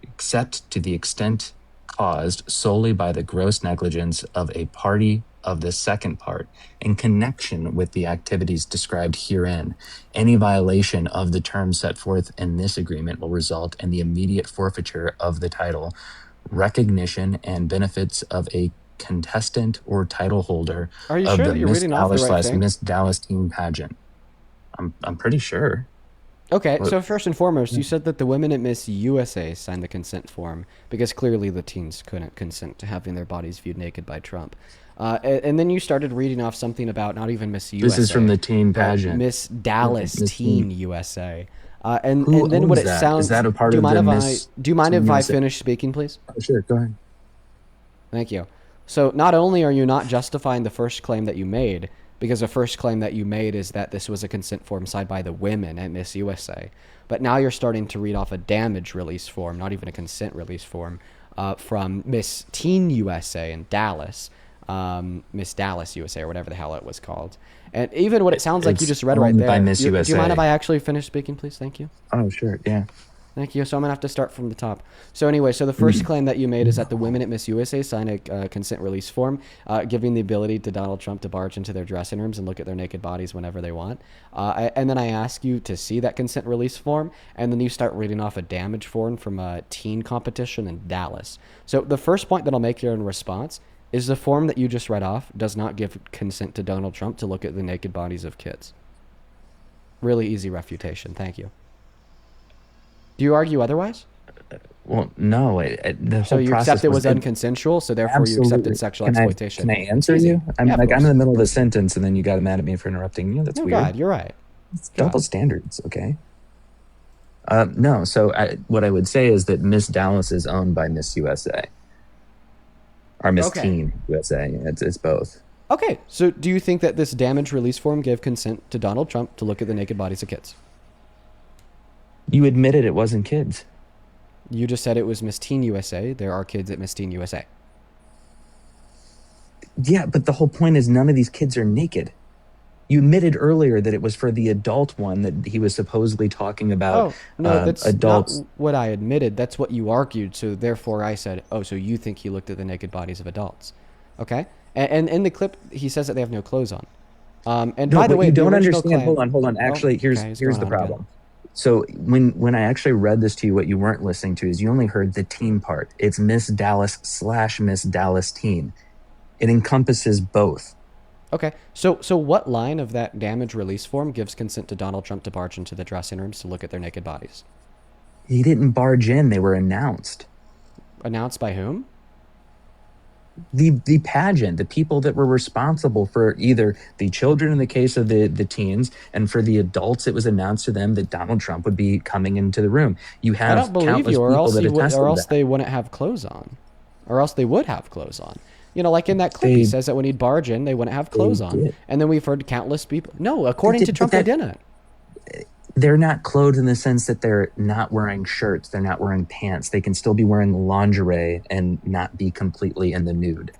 except to the extent caused solely by the gross negligence of a party of the second part in connection with the activities described herein. Any violation of the terms set forth in this agreement will result in the immediate forfeiture of the title, recognition, and benefits of a contestant or title holder Are you of sure the that you're Miss reading off the right Dallas thing? Miss Dallas Teen Pageant. I'm pretty sure. Okay, so first and foremost, you said that the women at Miss USA signed the consent form because clearly the teens couldn't consent to having their bodies viewed naked by Trump. And then you started reading off something about not even Miss USA. This is from the teen pageant. Miss Dallas Miss Teen USA. And Who then what owns it that? sounds. Is that a part do you of mind the if Miss do you mind Teen if I USA? finish speaking, please? Oh, sure, go ahead. Thank you. So not only are you not justifying the first claim that you made, because the first claim that you made is that this was a consent form signed by the women at Miss USA, but now you're starting to read off a damage release form, not even a consent release form, from Miss Teen USA in Dallas, Miss Dallas USA, or whatever the hell it was called. And even what it sounds like you just read right owned there. by Miss Do you mind USA. if I actually finish speaking, please? Thank you. Oh, sure, yeah. Thank you. So I'm going to have to start from the top. So anyway, so the first claim that you made is that the women at Miss USA signed a consent release form, giving the ability to Donald Trump to barge into their dressing rooms and look at their naked bodies whenever they want. And then I ask you to see that consent release form, and then you start reading off a damage form from a teen competition in Dallas. So the first point that I'll make here in response is the form that you just read off does not give consent to Donald Trump to look at the naked bodies of kids. Really easy refutation. Thank you. Do you argue otherwise? Well, no, the So whole you process accept it was was unconsensual, so therefore you absolutely. accepted sexual Can I exploitation. can I It's answer easy. you? I'm Yeah, of like I'm in course. the middle of a sentence and then you got mad at me for interrupting you. That's No, weird. God, you're right. It's God. double standards, okay? No. So what I would say is that Miss Dallas is owned by Miss USA or Miss Okay. Teen USA. It's both. Okay, so do you think that this damage release form gave consent to Donald Trump to look at the naked bodies of kids? You admitted it wasn't kids. You just said it was Miss Teen USA. There are kids at Miss Teen USA. Yeah, but the whole point is none of these kids are naked. You admitted earlier that it was for the adult one that he was supposedly talking about. Oh, no, that's adults. not what I admitted. That's what you argued. So therefore I said, oh, so you think he looked at the naked bodies of adults. Okay? And in the clip, he says that they have no clothes on. And No, by the but way, you the don't original understand. claim- Hold on. Actually, okay, here's going the on, problem. So when I actually read this to you, what you weren't listening to is you only heard the teen part. It's Miss Dallas / Miss Dallas teen. It encompasses both. Okay, so what line of that damage release form gives consent to Donald Trump to barge into the dressing rooms to look at their naked bodies? He didn't barge in; they were announced. Announced by whom? The pageant, the people that were responsible for either the children in the case of the teens, and for the adults, it was announced to them that Donald Trump would be coming into the room. You I have don't believe countless you, or people else that attested or else that. they wouldn't have clothes on, or else they would have clothes on. You know, like in that clip, he They- says that when he'd barge in, they wouldn't have clothes on, did. and then we've heard countless people. No, according to But Trump, they didn't. They're not clothed in the sense that they're not wearing shirts, they're not wearing pants. They can still be wearing lingerie and not be completely in the nude.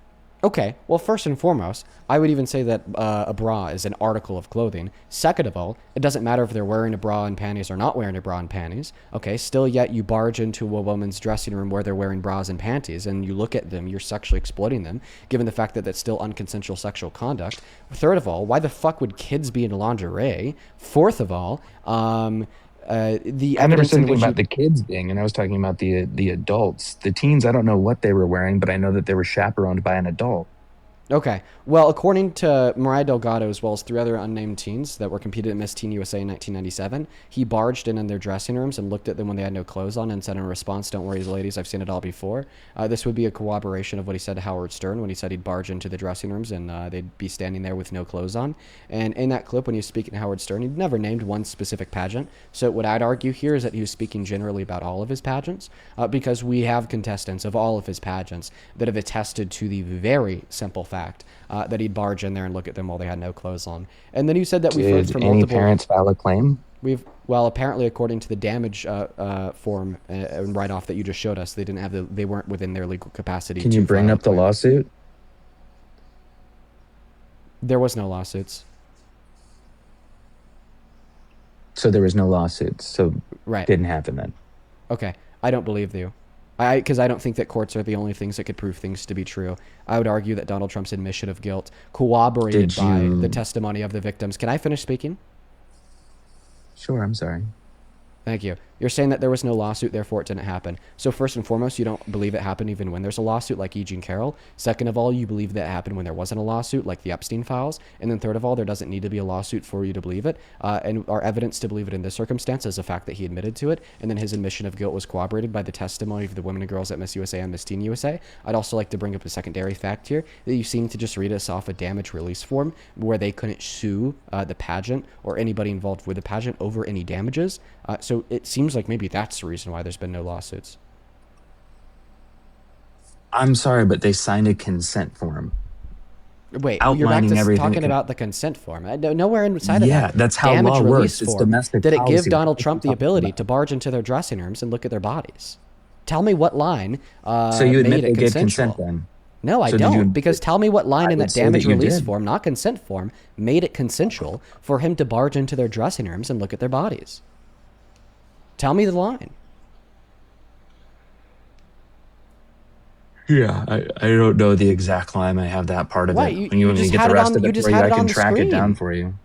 Okay, well, first and foremost, I would even say that a bra is an article of clothing. Second of all, it doesn't matter if they're wearing a bra and panties or not wearing a bra and panties. Okay, still yet you barge into a woman's dressing room where they're wearing bras and panties and you look at them, you're sexually exploiting them, given the fact that that's still unconsensual sexual conduct. Third of all, why the fuck would kids be in lingerie? Fourth of all, the I never evidence said in anything which about the kids being, and I was talking about the adults. The teens, I don't know what they were wearing, but I know that they were chaperoned by an adult. Okay. Well, according to Mariah Delgado, as well as 3 other unnamed teens that were competed at Miss Teen USA in 1997, he barged in their dressing rooms and looked at them when they had no clothes on and said in response, "Don't worry, ladies, I've seen it all before." This would be a corroboration of what he said to Howard Stern when he said he'd barge into the dressing rooms and they'd be standing there with no clothes on. And in that clip, when he was speaking to Howard Stern, he'd never named one specific pageant. So what I'd argue here is that he was speaking generally about all of his pageants, because we have contestants of all of his pageants that have attested to the very simple fact that he'd barge in there and look at them while they had no clothes on. And then you said that we've heard Did from any multiple parents file a claim? well, apparently, according to the damage form and write-off that you just showed us, they weren't within their legal capacity. Can you to bring file a up the claim. lawsuit? There was no lawsuits. So there was no lawsuits. So Right. didn't happen then. Okay. I don't believe you. Because I don't think that courts are the only things that could prove things to be true. I would argue that Donald Trump's admission of guilt corroborated Did by you- the testimony of the victims. Can I finish speaking? Sure, I'm sorry. Thank you. You're saying that there was no lawsuit, therefore it didn't happen. So first and foremost, you don't believe it happened even when there's a lawsuit, like E. Jean Carroll. Second of all, you believe that it happened when there wasn't a lawsuit, like the Epstein files. And then third of all, there doesn't need to be a lawsuit for you to believe it. And our evidence to believe it in this circumstance is the fact that he admitted to it. And then his admission of guilt was corroborated by the testimony of the women and girls at Miss USA and Miss Teen USA. I'd also like to bring up a secondary fact here, that you seem to just read us off a damage release form where they couldn't sue the pageant or anybody involved with the pageant over any damages. So it seems like maybe that's the reason why there's been no lawsuits. I'm sorry, but they signed a consent form. Wait, you're back Outlining to everything talking that can- about the consent form. Nowhere inside of Yeah, that that's how damage law release works. It's form domestic did it give policy. Donald What are Trump you the talking ability about? to barge into their dressing rooms and look at their bodies. Tell me what line So you admit made they it gave consensual. consent then? No, I So did don't. you- Because tell me what line I in would that say that damage you release did. form, not consent form, made it consensual for him to barge into their dressing rooms and look at their bodies. Tell me the line. Yeah, I don't know the exact line. I have that part of Why? it. You- When you when just you get had the it rest on- of you it just for you, had I it on can the track it screen. down for you.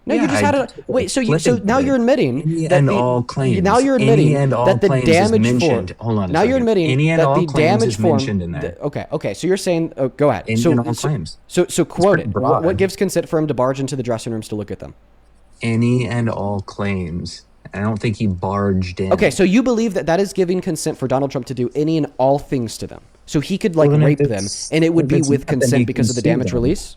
No, Yeah, you just I had it. took Wait, so flipping now it. you're admitting Any that and the, all claims. Now you're Any admitting and all that the claims is damage mentioned. form. Hold on a Now you're second. admitting Any and that all the claims damage is form. mentioned in there. Okay. So you're saying, go ahead. Any so, and all so, claims. So quote pretty it. broad. What gives consent for him to barge into the dressing rooms to look at them? Any and all claims And I don't think he barged in. Okay, so you believe that that is giving consent for Donald Trump to do any and all things to them. So he could like Well, then if rape them, it's- and it would if be it's with not, then consent he because can of the sue damage them. release?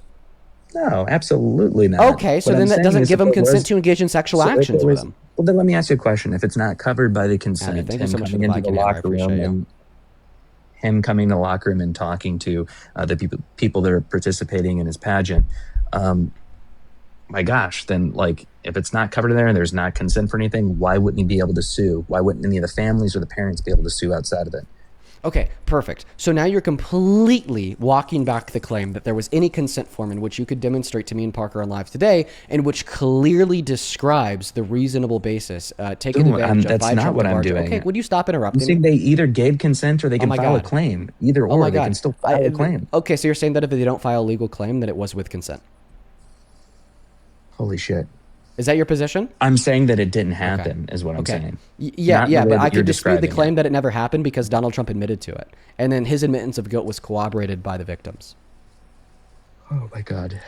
No, absolutely not. Okay, so What then I'm that saying doesn't is give if him it consent was- to engage in sexual so if it actions with was- him. Well, then let me ask you a question. If it's not covered by the consent, thank you him so much for coming the into the like, Amber. I locker room appreciate you. and him coming to the locker room and talking to the people that are participating in his pageant, my gosh, then like if it's not covered in there and there's not consent for anything, why wouldn't he be able to sue? Why wouldn't any of the families or the parents be able to sue outside of it? Okay, perfect. So now you're completely walking back the claim that there was any consent form in which you could demonstrate to me and Parker on live today, and which clearly describes the reasonable basis taken Dude, advantage of that's by not Trump what to I'm barge. doing. Okay, would you stop I'm interrupting? saying they either gave consent or they can my file a God. claim. Either Oh my or, they God. can still file a claim. Okay, so you're saying that if they don't file a legal claim, that it was with consent. Holy shit. Is that your position? I'm saying that it didn't happen, is what I'm Okay. saying. Yeah, Not in the yeah, way but that I you're could dispute the describing claim it. that it never happened because Donald Trump admitted to it. And then his admittance of guilt was corroborated by the victims. Oh my God.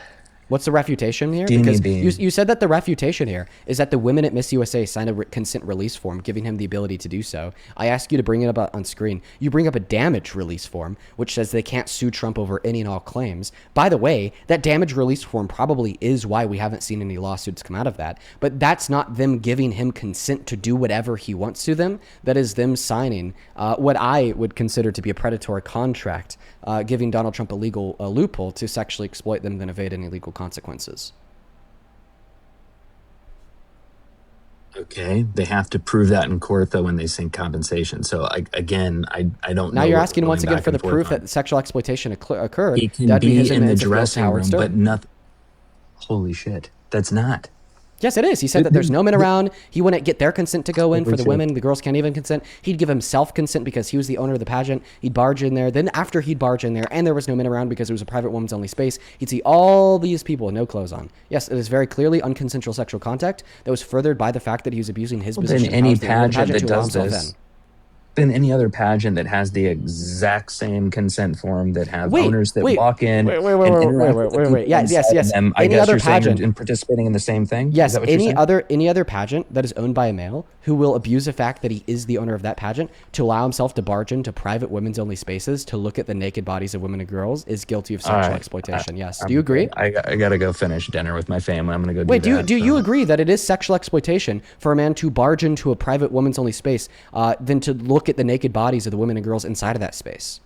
What's the refutation here? Steamy Because bean. you said that the refutation here is that the women at Miss USA signed a consent release form giving him the ability to do so. I ask you to bring it up on screen. You bring up a damage release form, which says they can't sue Trump over any and all claims. By the way, that damage release form probably is why we haven't seen any lawsuits come out of that. But that's not them giving him consent to do whatever he wants to them. That is them signing what I would consider to be a predatory contract, giving Donald Trump a legal loophole to sexually exploit them, then evade any legal consequences. Okay, they have to prove that in court though when they sink compensation. So I don't know. Now you're what asking we're once going again back for the and forth proof on. that sexual exploitation occurred. He can That'd be his be in the admittance of guilt to dressing Howard room, Stern. but nothing. Holy shit, that's not. Yes, it is. He said that there's no men around. He wouldn't get their consent to go in for the Holy shit. women. The girls can't even consent. He'd give himself consent because he was the owner of the pageant. He'd barge in there. Then after he'd barge in there and there was no men around because it was a private women's only space, he'd see all these people with no clothes on. Yes, it is very clearly unconsensual sexual contact that was furthered by the fact that he was abusing his position. Then any as the owner of the pageant that to allow does himself this, in. then any other pageant that has the exact same consent form that have Wait, owners that wait, walk in wait, and interact with the people Yes, inside of them, I Any guess other you're saying pageant. they're participating in the same thing? Is Yes, that what you're saying? any other pageant that is owned by a male who will abuse the fact that he is the owner of that pageant to allow himself to barge into private women's only spaces to look at the naked bodies of women and girls is guilty of sexual exploitation. Yes. Do you agree? I gotta go finish dinner with my family. I'm gonna go. Wait, do do you agree that it is sexual exploitation for a man to barge into a private women's only space than to look at the naked bodies of the women and girls inside of that space?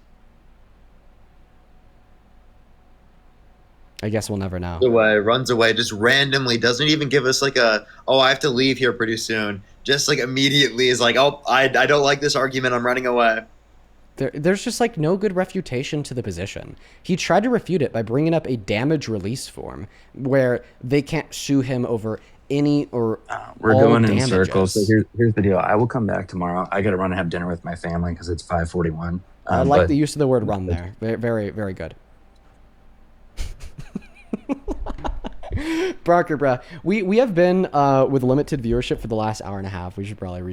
I guess we'll never know. Runs away, just randomly, doesn't even give us like I have to leave here pretty soon. Just like immediately is like, oh, I don't like this argument, I'm running away. There's just like no good refutation to the position. He tried to refute it by bringing up a damage release form where they can't sue him over any or We're all going in damages. circles. So here's the deal. I will come back tomorrow. I got to run and have dinner with my family because it's 5:41. I like the use of the word "run" there. Very, very, very good. Parker, bruh, we have been with limited viewership for the last hour and a half. We should probably